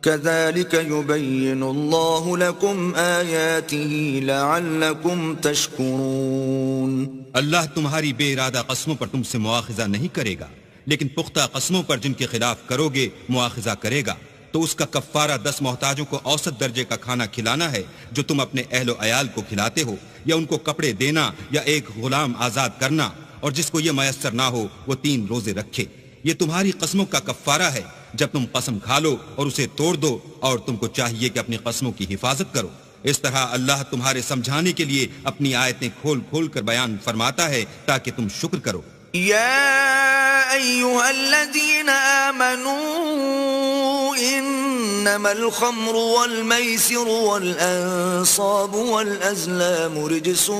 كذلك يبين الله لكم آياته لعلكم تشكرون. اللہ تمہاری بے ارادہ قسموں پر تم سے مواخذہ نہیں کرے گا، لیکن پختہ قسموں پر جن کے خلاف کرو گے مواخذہ کرے گا. تو اس کا کفارہ 10 محتاجوں کو اوسط درجے کا کھانا کھلانا ہے جو تم اپنے اہل و عیال کو کھلاتے ہو، یا ان کو کپڑے دینا، یا ایک غلام آزاد کرنا، اور جس کو یہ میسر نہ ہو وہ 3 روزے رکھے. یہ تمہاری قسموں کا کفارہ ہے جب تم قسم کھا لو اور اسے توڑ دو، اور تم کو چاہیے کہ اپنی قسموں کی حفاظت کرو. اس طرح اللہ تمہارے سمجھانے کے لیے اپنی آیتیں کھول کھول کر بیان فرماتا ہے تاکہ تم شکر کرو. يا أيها الذين آمنوا إنما الخمر والميسر والأنصاب والأزلام رجس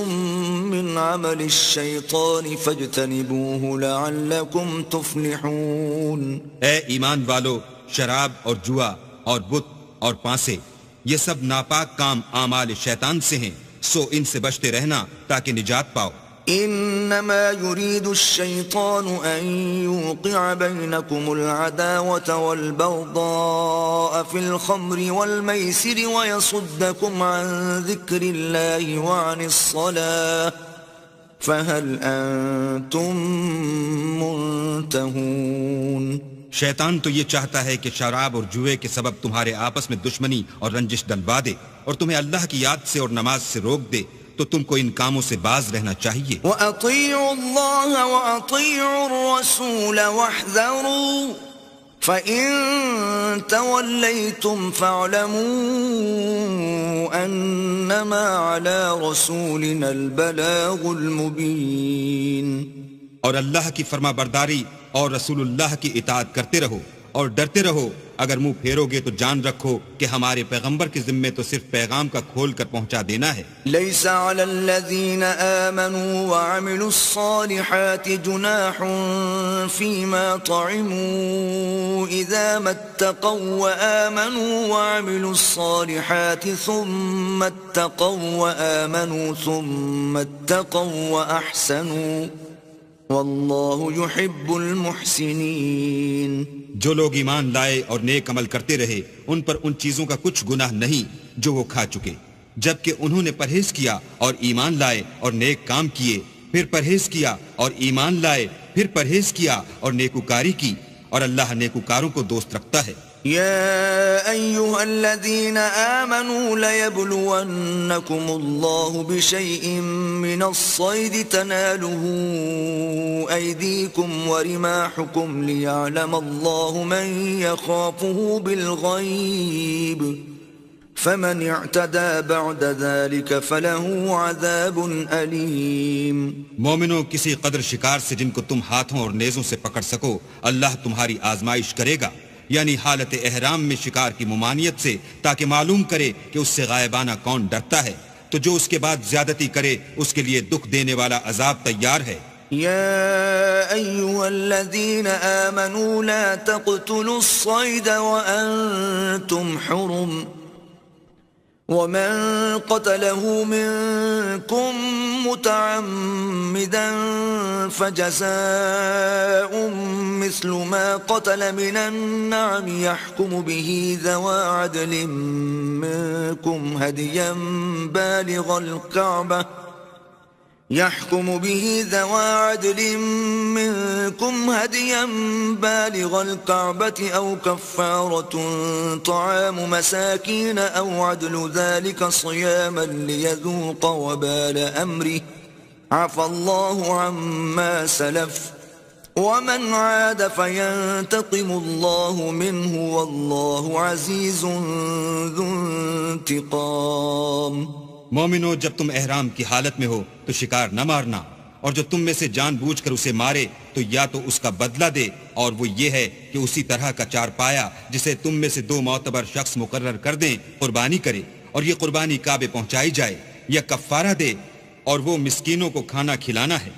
من عمل الشيطان فاجتنبوه لعلكم تفلحون. اے ایمان والو، شراب اور جوا اور بت اور پانسے یہ سب ناپاک کام اعمال شیطان سے ہیں، سو ان سے بچتے رہنا تاکہ نجات پاؤ. انما يريد الشيطان ان يوقع بينكم العداوة والبغضاء في الخمر والميسر ويصدكم عن ذكر الله وعن الصلاة فهل انتم منتهون. شیطان تو یہ چاہتا ہے کہ شراب اور جوئے کے سبب تمہارے آپس میں دشمنی اور رنجش ڈلوا دے اور تمہیں اللہ کی یاد سے اور نماز سے روک دے، تو تم کو ان کاموں سے باز رہنا چاہیے. وَأَطِيعُوا اللَّهَ وَأَطِيعُوا الرَّسُولَ وَاحْذَرُوا فَإِن تَوَلَّيْتُمْ فَاعْلَمُوا أَنَّمَا عَلَى رَسُولِنَا الْبَلَاغُ الْمُبِينُ. اور اللہ کی فرما برداری اور رسول اللہ کی اطاعت کرتے رہو اور ڈرتے رہو. اگر منہ پھیرو گے تو جان رکھو کہ ہمارے پیغمبر کے ذمے تو صرف پیغام کا کھول کر پہنچا دینا ہے. ليس على الذين آمنوا وعملوا الصالحات جناح فيما طعموا إذا ما اتقوا وآمنوا وعملوا الصالحات ثم اتقوا وآمنوا ثم اتقوا وأحسنوا واللہ يحب المحسنین. جو لوگ ایمان لائے اور نیک عمل کرتے رہے ان پر ان چیزوں کا کچھ گناہ نہیں جو وہ کھا چکے، جبکہ انہوں نے پرہیز کیا اور ایمان لائے اور نیک کام کیے، پھر پرہیز کیا اور ایمان لائے، پھر پرہیز کیا اور نیکوکاری کی، اور اللہ نیکوکاروں کو دوست رکھتا ہے. يا أيها الذين آمنوا ليبلونكم الله بشيء من الصيد تناله أيديكم ورماحكم ليعلم الله من يخافه بالغيب فمن اعتدى بعد ذلك فله عذاب أليم. مومنوں، کسی قدر شکار سے جن کو تم ہاتھوں اور نیزوں سے پکڑ سکو اللہ تمہاری آزمائش کرے گا، یعنی حالت احرام میں شکار کی ممانعت سے، تاکہ معلوم کرے کہ اس سے غائبانہ کون ڈرتا ہے. تو جو اس کے بعد زیادتی کرے اس کے لیے دکھ دینے والا عذاب تیار ہے. يا أيها الذين آمنوا لا تقتلوا الصيد وأنتم حرم ومن قتله منكم متعمدا فجزاء مثل ما قتل من النعم يحكم به ذوى عدل منكم هديا بالغ الكعبة أو كفارة طعام مساكين أو عدل ذلك صياما ليذوق وبال أمره عفى الله عما سلف ومن عاد فينتقم الله منه والله عزيز ذو انتقام. مومنو، جب تم احرام کی حالت میں ہو تو شکار نہ مارنا، اور جو تم میں سے جان بوجھ کر اسے مارے تو یا تو اس کا بدلہ دے، اور وہ یہ ہے کہ اسی طرح کا چار پایا جسے تم میں سے 2 معتبر شخص مقرر کر دیں قربانی کرے، اور یہ قربانی کعبے پہنچائی جائے، یا کفارہ دے اور وہ مسکینوں کو کھانا کھلانا ہے،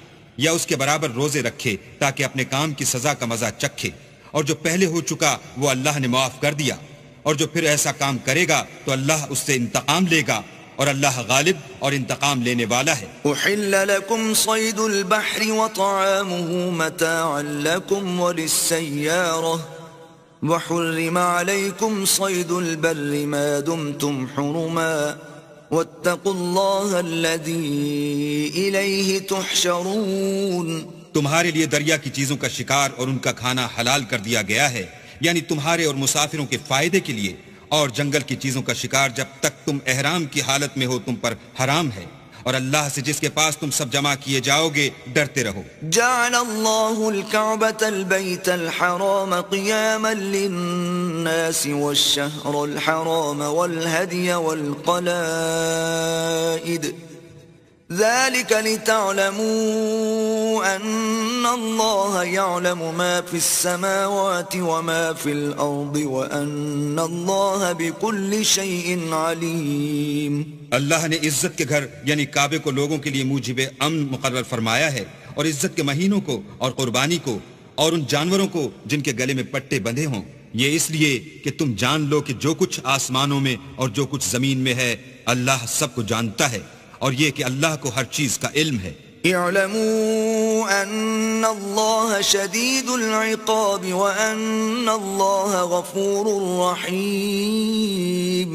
یا اس کے برابر روزے رکھے تاکہ اپنے کام کی سزا کا مزہ چکھے. اور جو پہلے ہو چکا وہ اللہ نے معاف کر دیا، اور جو پھر ایسا کام کرے گا تو اللہ اس سے انتقام لے گا، اور اللہ غالب اور انتقام لینے والا ہے۔ أحل لكم صيد البحر وطعامه متاعا لكم وللسيارة وحرم عليكم صيد البر ما دمتم حرما واتقوا الله الذي إليه تحشرون۔ تمہارے لیے دریا کی چیزوں کا شکار اور ان کا کھانا حلال کر دیا گیا ہے، یعنی تمہارے اور مسافروں کے فائدے کے لیے، اور جنگل کی چیزوں کا شکار جب تک تم احرام کی حالت میں ہو تم پر حرام ہے، اور اللہ سے جس کے پاس تم سب جمع کیے جاؤ گے ڈرتے رہو۔ جعل الله الكعبة البيت الحرام قياما للناس والشهر الحرام والهدي والقلائد ذلك لتعلموا أن الله يعلم ما في السماوات وما في الأرض وأن الله بكل شيء عليم۔ اللہ نے عزت کے گھر یعنی کعبے کو لوگوں کے لیے موجب امن مقرر فرمایا ہے، اور عزت کے مہینوں کو اور قربانی کو اور ان جانوروں کو جن کے گلے میں پٹے بندھے ہوں، یہ اس لیے کہ تم جان لو کہ جو کچھ آسمانوں میں اور جو کچھ زمین میں ہے اللہ سب کو جانتا ہے، اور یہ کہ اللہ کو ہر چیز کا علم ہے۔ اعلموا ان اللہ شدید العقاب وان اللہ غفور رحیم۔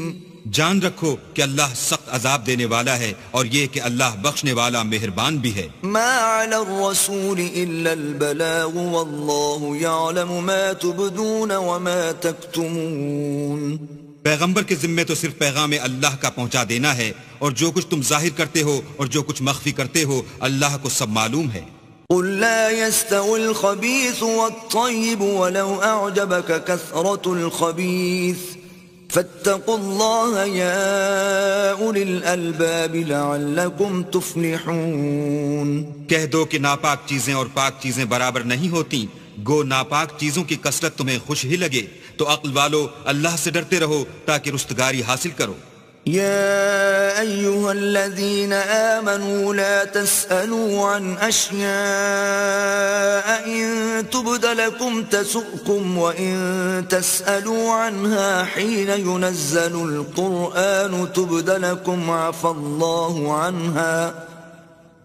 جان رکھو کہ اللہ سخت عذاب دینے والا ہے، اور یہ کہ اللہ بخشنے والا مہربان بھی ہے۔ ما علی الرسول الا البلاغ واللہ یعلم ما تبدون وما تکتمون۔ پیغمبر کے ذمے تو صرف پیغام اللہ کا پہنچا دینا ہے، اور جو کچھ تم ظاہر کرتے ہو اور جو کچھ مخفی کرتے ہو اللہ کو سب معلوم ہے۔ قل لا يستوي الخبيث والطيب ولو أعجبك كثرة الخبيث فاتقوا الله يا أولي الألباب لعلكم تفلحون۔ کہہ دو کہ ناپاک چیزیں اور پاک چیزیں برابر نہیں ہوتی، گو ناپاک چیزوں کی کثرت تمہیں خوش ہی لگے، تو عقل والو اللہ سے ڈرتے رہو تاکہ رستگاری حاصل کرو۔ يا أيها الذين آمنوا لا تسألوا عن أشياء إن تبد لكم تسؤكم وإن تسألوا عنها حين ينزل القرآن تبد لكم عفى الله عنها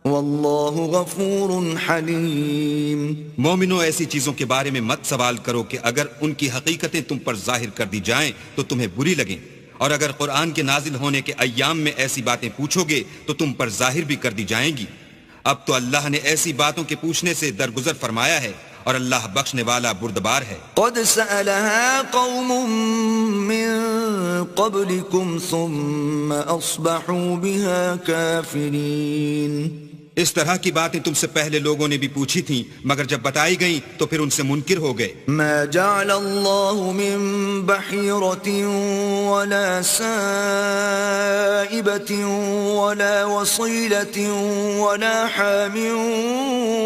واللہ غفور حلیم۔ مومنو ایسی چیزوں کے بارے میں مت سوال کرو کہ اگر ان کی حقیقتیں تم پر ظاہر کر دی جائیں تو تمہیں بری لگیں، اور اگر قرآن کے نازل ہونے کے ایام میں ایسی باتیں پوچھو گے تو تم پر ظاہر بھی کر دی جائیں گی۔ اب تو اللہ نے ایسی باتوں کے پوچھنے سے درگزر فرمایا ہے، اور اللہ بخشنے والا بردبار ہے۔ قد سألها قوم من قبلكم ثم أصبحوا بها كافرين۔ اس طرح کی باتیں تم سے پہلے لوگوں نے بھی پوچھی تھیں، مگر جب بتائی گئیں تو پھر ان سے منکر ہو گئے۔ ما جعل الله من بحيرة ولا سائبة ولا وصيلة ولا حام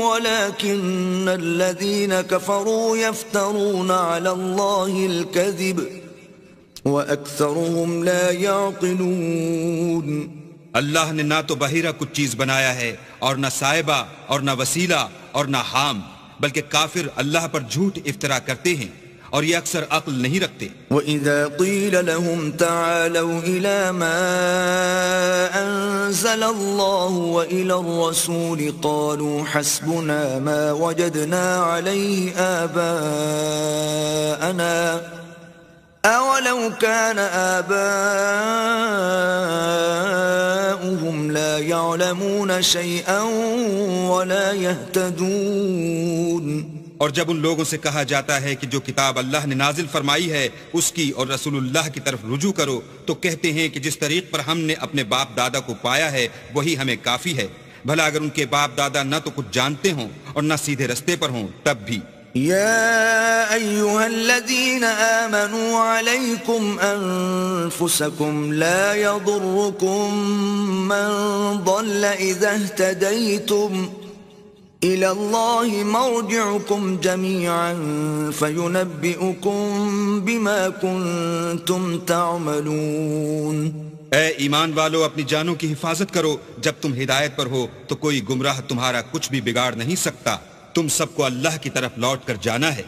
ولكن الذين كفروا يفترون على الله الكذب وأكثرهم لا يعقلون۔ اللہ نے نہ تو بحیرہ کچھ چیز بنایا ہے، اور نہ صائبہ اور نہ وسیلہ اور نہ حام، بلکہ کافر اللہ پر جھوٹ افترا کرتے ہیں، اور یہ اکثر عقل نہیں رکھتے۔ وَإِذَا قِيلَ لَهُمْ تَعَالَوْا إِلَى مَا أَنزَلَ اللَّهُ وَإِلَى الرَّسُولِ قَالُوا حَسْبُنَا مَا وَجَدْنَا عَلَيْهِ آبَاءَنَا أَوَلَوْ كَانَ آبَاؤُهُمْ لَا يَعْلَمُونَ شَيْئًا وَلَا يَهْتَدُونَ۔ اور جب ان لوگوں سے کہا جاتا ہے کہ جو کتاب اللہ نے نازل فرمائی ہے اس کی اور رسول اللہ کی طرف رجوع کرو، تو کہتے ہیں کہ جس طریق پر ہم نے اپنے باپ دادا کو پایا ہے وہی ہمیں کافی ہے، بھلا اگر ان کے باپ دادا نہ تو کچھ جانتے ہوں اور نہ سیدھے رستے پر ہوں تب بھی۔ يا أيها الذين آمنوا عليكم أنفسكم لا يضركم من ضل إذا اهتديتم إلى الله مرجعكم جميعا فينبئكم بما كنتم تعملون۔ اے ایمان والو، اپنی جانوں کی حفاظت کرو، جب تم ہدایت پر ہو تو کوئی گمراہ تمہارا کچھ بھی بگاڑ نہیں سکتا۔ تم سب کو اللہ کی طرف لوٹ کر جانا ہے،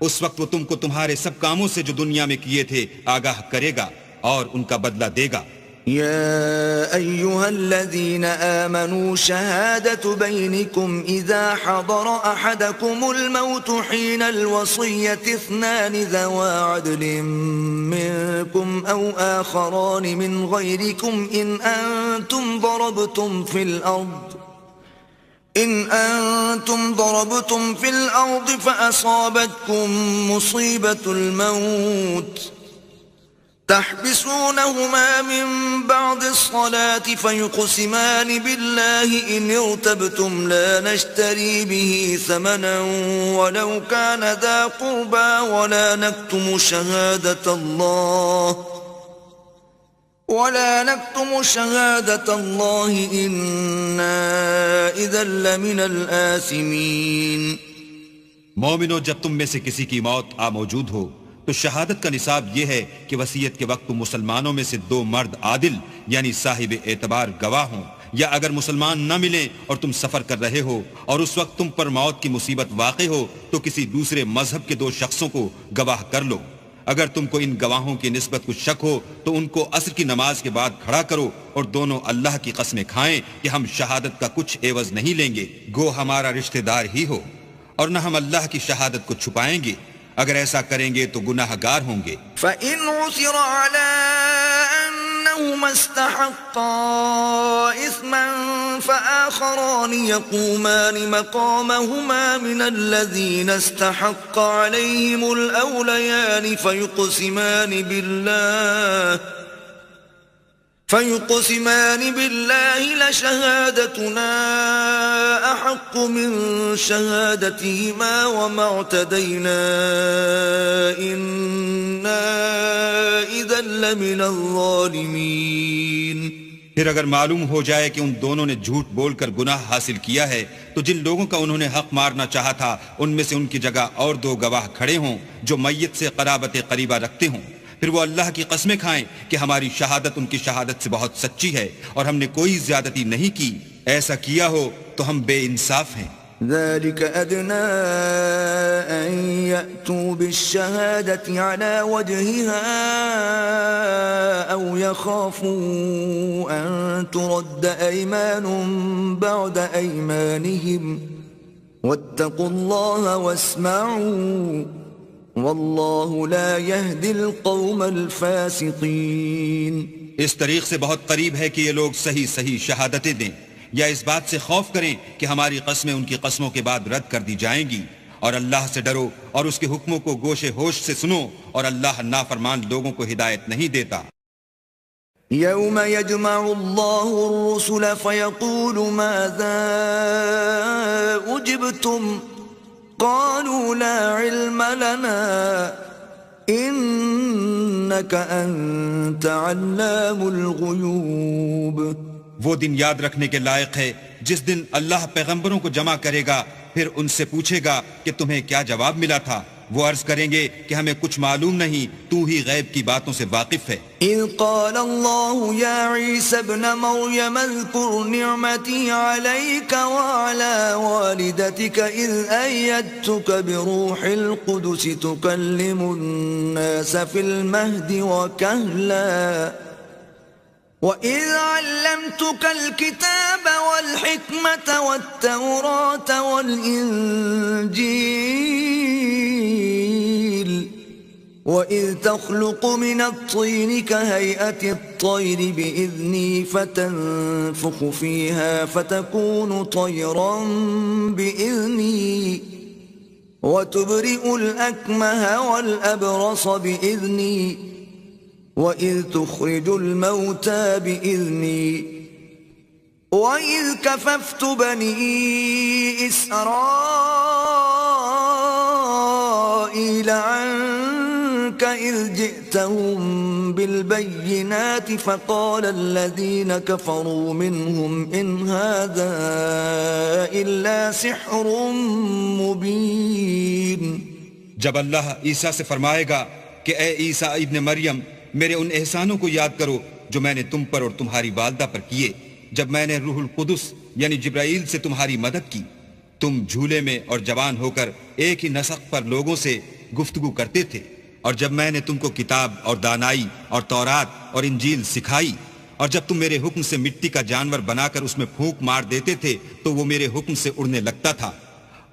اس وقت وہ تم کو تمہارے سب کاموں سے جو دنیا میں کیے تھے آگاہ کرے گا اور ان کا بدلہ دے گا۔ يا أيها الذين آمنوا شهادة بينكم إذا حضر أحدكم الموت حين الوصية اثنان ذوى عدل منكم أو آخران من غيركم إن أنتم ضربتم في الأرض فأصابتكم مصيبة الموت تحبسونهما من بعد الصلاة فيقسمان بالله إن ارتبتم لا نشتري به ثمنا ولو كان ذا قربى ولا نكتم شهادة الله إنا إذا لمن الآثمين. مومنو، جب تم میں سے کسی کی موت آ موجود ہو تو شہادت کا نصاب یہ ہے کہ وصیت کے وقت تم مسلمانوں میں سے 2 مرد عادل یعنی صاحب اعتبار گواہ ہوں، یا اگر مسلمان نہ ملیں اور تم سفر کر رہے ہو اور اس وقت تم پر موت کی مصیبت واقع ہو تو کسی دوسرے مذہب کے 2 شخصوں کو گواہ کر لو. اگر تم کو ان گواہوں کی نسبت کچھ شک ہو تو ان کو عصر کی نماز کے بعد کھڑا کرو اور دونوں اللہ کی قسمیں کھائیں کہ ہم شہادت کا کچھ عوض نہیں لیں گے، گو ہمارا رشتہ دار ہی ہو، اور نہ ہم اللہ کی شہادت کو چھپائیں گے. اگر ایسا کریں گے تو گناہ گار ہوں گے. فَإِنْ عُثِرَ عَلَىٰ أَنَّهُمَا اسْتَحَقَّا إِثْمًا فَآخَرَانِ يَقُومَانِ مَقَامَهُمَا مِنَ الَّذِينَ اسْتَحَقَّ عَلَيْهِمُ الْأَوْلَيَانِ فيقسمان بالله لشهادتنا أحق من شهادتهما وما اعتدينا إنا إذا لمن الظالمين. پھر اگر معلوم ہو جائے کہ ان دونوں نے جھوٹ بول کر گناہ حاصل کیا ہے تو جن لوگوں کا انہوں نے حق مارنا چاہا تھا ان میں سے ان کی جگہ اور 2 گواہ کھڑے ہوں جو میت سے قرابت قریبہ رکھتے ہوں. پھر وہ اللہ کی قسمیں کھائیں کہ ہماری شہادت ان کی شہادت سے بہت سچی ہے اور ہم نے کوئی زیادتی نہیں کی. ایسا کیا ہو تو ہم بے انصاف ہیں. ذلك أدنى أن يأتوا بالشهادة على وجهها أو يخافوا أن ترد أيمان بعد أيمانهم واتقوا الله واسمعوا واللہ لا يهدي القوم الفاسقین. اس طریق سے بہت قریب ہے کہ یہ لوگ صحیح شہادتیں دیں یا اس بات سے خوف کریں کہ ہماری قسمیں ان کی قسموں کے بعد رد کر دی جائیں گی. اور اللہ سے ڈرو اور اس کے حکموں کو گوش ہوش سے سنو، اور اللہ نافرمان لوگوں کو ہدایت نہیں دیتا. یوم یجمع اللہ الرسل فیقول ماذا اجبتم قالوا لا علم لنا انك انت علام الغیوب. وہ دن یاد رکھنے کے لائق ہے جس دن اللہ پیغمبروں کو جمع کرے گا، پھر ان سے پوچھے گا کہ تمہیں کیا جواب ملا تھا. وہ عرض کریں گے کہ ہمیں کچھ معلوم نہیں، تو ہی غیب کی باتوں سے واقف ہے. اذ قال اللہ یا عیسی ابن مریم اذکر نعمتی علیک وعلی والدتک اذ ایدتک بروح القدس تکلم الناس فی المہد وکہلا وَإِذْ عَلَّمْتُكَ الْكِتَابَ وَالْحِكْمَةَ وَالتَّوْرَاةَ وَالْإِنْجِيلَ وَإِذْ تَخْلُقُ مِنَ الطِّينِ كَهَيْئَةِ الطَّيْرِ بِإِذْنِي فَتَنفُخُ فِيهَا فَتَكُونُ طَيْرًا بِإِذْنِي وَتُبْرِئُ الْأَكْمَهَ وَالْأَبْرَصَ بِإِذْنِي وَإِذْ تُخْرِجُ الْمَوْتَى بِإِذْنِي وَإِذْ كَفَفْتُ بَنِي إِسْرَائِيلَ عَنْكَ إِذْ جِئْتَهُمْ بِالْبَيِّنَاتِ فَقَالَ الَّذِينَ كَفَرُوا مِنْهُمْ إِنْ هَذَا إِلَّا سِحْرٌ مُبِينٌ. جب اللہ عیسیٰ سے فرمائے گا کہ اے عیسیٰ ابن مریم، میرے ان احسانوں کو یاد کرو جو میں نے تم پر اور تمہاری والدہ پر کیے، جب میں نے روح القدس یعنی جبرائیل سے تمہاری مدد کی. تم جھولے میں اور جوان ہو کر ایک ہی نسق پر لوگوں سے گفتگو کرتے تھے، اور جب میں نے تم کو کتاب اور دانائی اور تورات اور انجیل سکھائی، اور جب تم میرے حکم سے مٹی کا جانور بنا کر اس میں پھونک مار دیتے تھے تو وہ میرے حکم سے اڑنے لگتا تھا،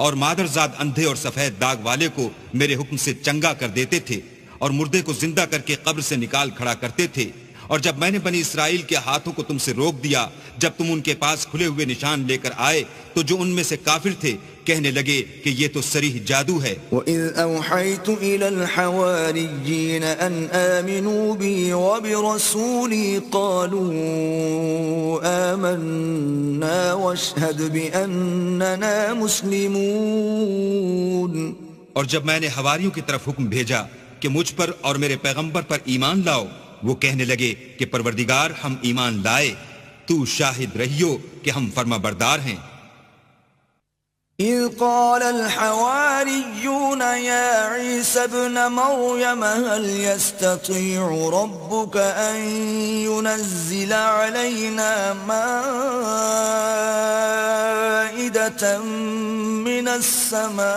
اور مادرزاد اندھے اور سفید داغ والے کو میرے حکم سے چنگا کر دیتے تھے، اور مردے کو زندہ کر کے قبر سے نکال کھڑا کرتے تھے۔ اور جب میں نے بنی اسرائیل کے ہاتھوں کو تم سے روک دیا، جب تم ان کے پاس کھلے ہوئے نشان لے کر آئے، تو جو ان میں سے کافر تھے کہنے لگے کہ یہ تو صریح جادو ہے۔ وَإِذْ أَوْحَيْتُ إِلَى الْحَوَارِيِّينَ أَنْ آمِنُوا بِي وَبِرَسُولِي قَالُوا آمَنَّا وَاشْهَدْ بِأَنَّنَا مُسْلِمُونَ۔ اور جب میں نے حواریوں کی طرف حکم بھیجا کہ مجھ پر اور میرے پیغمبر پر ایمان لاؤ، وہ کہنے لگے کہ پروردگار ہم ایمان لائے، تو شاہد رہیو کہ ہم فرما بردار ہیں۔ إذ قال الحواريون يا عيسى ابن مريم هل يستطيع ربك أن ينزل علينا مائدة من السماء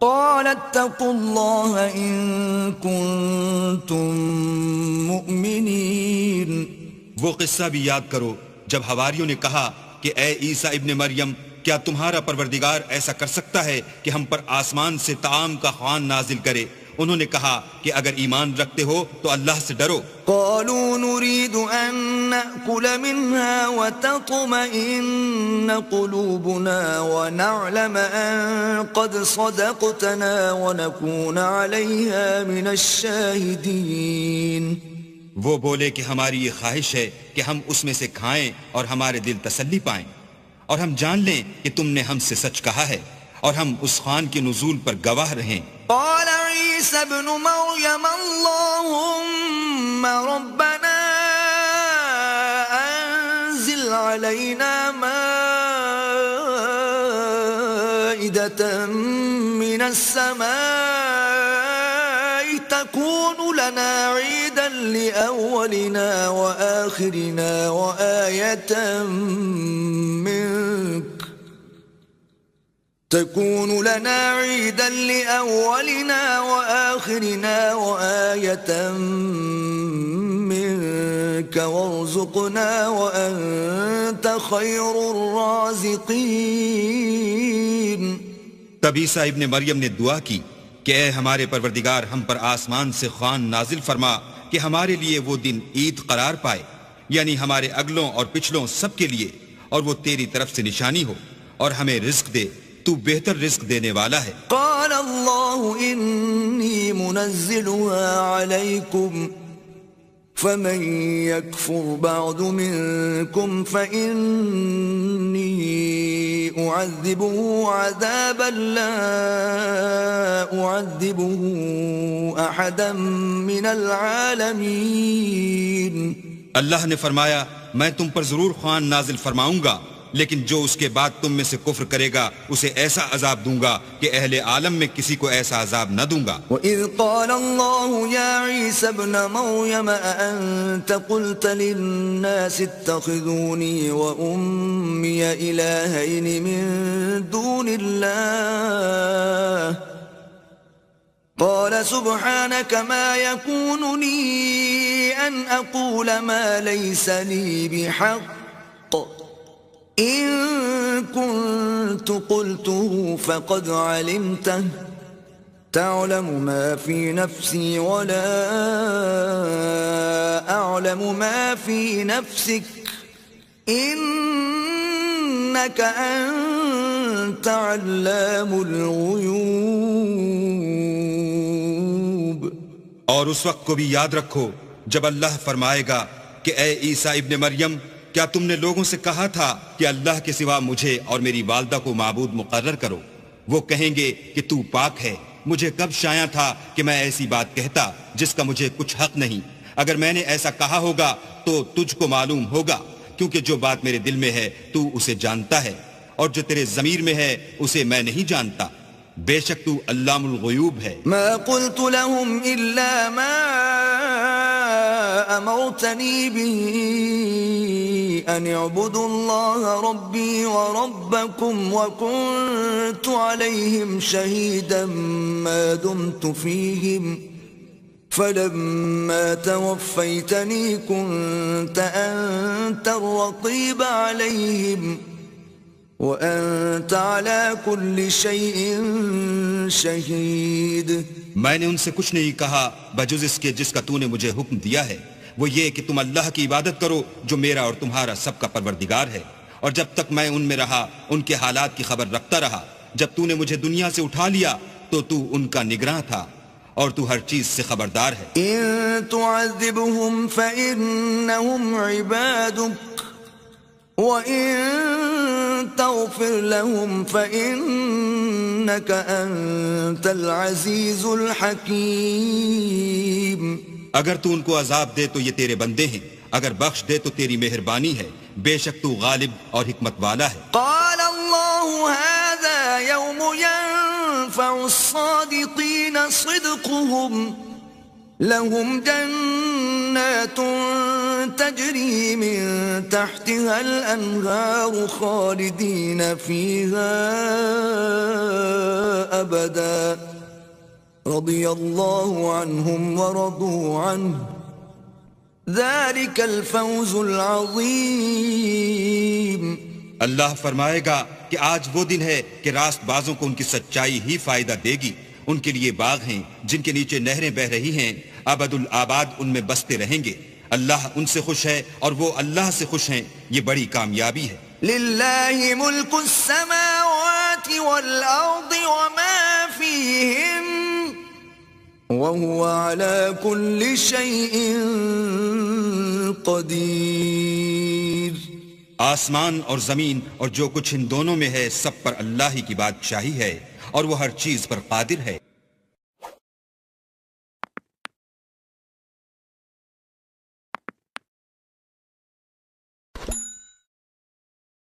قال اتقوا الله إن كنتم مؤمنين۔ وہ قصہ بھی یاد کرو جب حواریوں نے کہا کہ اے عیسیٰ ابن مریم، کیا تمہارا پروردگار ایسا کر سکتا ہے کہ ہم پر آسمان سے طعام کا خوان نازل کرے؟ انہوں نے کہا کہ اگر ایمان رکھتے ہو تو اللہ سے ڈرو۔ قالوا نريد أن نأكل منها وتطمئن قلوبنا ونعلم أن قد صدقتنا ونكون عليها من الشاهدين۔ وہ بولے کہ ہماری یہ خواہش ہے کہ ہم اس میں سے کھائیں اور ہمارے دل تسلی پائیں، اور ہم جان لیں کہ تم نے ہم سے سچ کہا ہے، اور ہم اس خوان کے نزول پر گواہ رہیں۔ قال عيسى ابن مريم اللهم ربنا أنزل علينا مائدة من السماء تكون لنا عيدا لأولنا وآخرنا وآية منك تكون لنا عيدا لأولنا وآخرنا وآية منك وارزقنا وأنت خير الرازقين۔ تب عیسیٰ ابن مریم نے دعا کی کہ اے ہمارے پروردگار، ہم پر آسمان سے خوان نازل فرما کہ ہمارے لیے وہ دن عید قرار پائے، یعنی ہمارے اگلوں اور پچھلوں سب کے لیے، اور وہ تیری طرف سے نشانی ہو، اور ہمیں رزق دے، تو بہتر رزق دینے والا ہے۔ قال الله إني منزلها عليكم فمن يكفر بعد منكم فإني أعذبه عذابا لا أعذبه أحدا من العالمين۔ اللہ نے فرمایا میں تم پر ضرور خوان نازل فرماؤں گا، لیکن جو اس کے بعد تم میں سے کفر کرے گا اسے ایسا عذاب دوں گا کہ اہل عالم میں کسی کو ایسا عذاب نہ دوں گا۔ وَإِذْ قَالَ اللَّهُ يَا عِيسَى ابْنَ مَرْيَمَ أَأَنْتَ قُلْتَ لِلنَّاسِ اتَّخِذُونِي وَأُمِّيَ إِلَٰهَيْنِ مِن دُونِ اللَّهِ قَالَ سُبْحَانَكَ مَا يَكُونُ لِي أَنْ أَقُولَ مَا لَيْسَ لِي بِحَقٍّ إن كنت قلته فقد علمته تعلم ما في نفسي ولا أعلم ما في نفسك إنك أنت علام الغيوب۔ اور اس وقت کو بھی یاد رکھو جب اللہ فرمائے گا کہ اے عیسیٰ ابن مریم، کیا تم نے لوگوں سے کہا تھا کہ اللہ کے سوا مجھے اور میری والدہ کو معبود مقرر کرو؟ وہ کہیں گے کہ تو پاک ہے، مجھے کب شایع تھا کہ میں ایسی بات کہتا جس کا مجھے کچھ حق نہیں۔ اگر میں نے ایسا کہا ہوگا تو تجھ کو معلوم ہوگا، کیونکہ جو بات میرے دل میں ہے تو اسے جانتا ہے، اور جو تیرے ضمیر میں ہے اسے میں نہیں جانتا۔ بے شک تو علام الغیوب ہے۔ ما قلت لهم إلا ما أمرتني به أن اعبدوا الله ربي وربكم وكنت عليهم شهيدا ما دمت فيهم فلما توفيتني كنت أنت الرقيب عليهم وأنت على كل شيء شهيد. میں نے ان سے کچھ نہیں کہا بجز اس کے جس کا تو نے مجھے حکم دیا ہے، وہ یہ کہ تم اللہ کی عبادت کرو جو میرا اور تمہارا سب کا پروردگار ہے، اور جب تک میں ان میں رہا ان کے حالات کی خبر رکھتا رہا. جب تو نے مجھے دنیا سے اٹھا لیا تو تو ان کا نگراں تھا اور تو ہر چیز سے خبردار ہے. إن تعذبهم فإنهم عبادك وإن تغفر لهم فإنك أنت العزيز الحكيم. اگر تو ان کو عذاب دے تو یہ تیرے بندے ہیں، اگر بخش دے تو تیری مہربانی ہے، بے شک تو غالب اور حکمت والا ہے. قال الله هذا يوم ينفع الصادقين صدقهم لهم جنات تجري من تحتها الأنهار خالدين فيها أبدا رضي الله عنهم ورضوا عنه ذلك الفوز العظيم. اللہ فرمائے گا کہ آج وہ دن ہے کہ راست بازوں کو ان کی سچائی ہی فائدہ دے گی. ان کے لیے باغ ہیں جن کے نیچے نہریں بہ رہی ہیں، ابد الآباد ان میں بستے رہیں گے. اللہ ان سے خوش ہے اور وہ اللہ سے خوش ہیں، یہ بڑی کامیابی ہے. للہ ملک السماوات والارض وما فیہن وهو على كل شيء قدیر. آسمان اور زمین اور جو کچھ ان دونوں میں ہے سب پر اللہ ہی کی بادشاہی ہے اور وہ ہر چیز پر قادر ہے.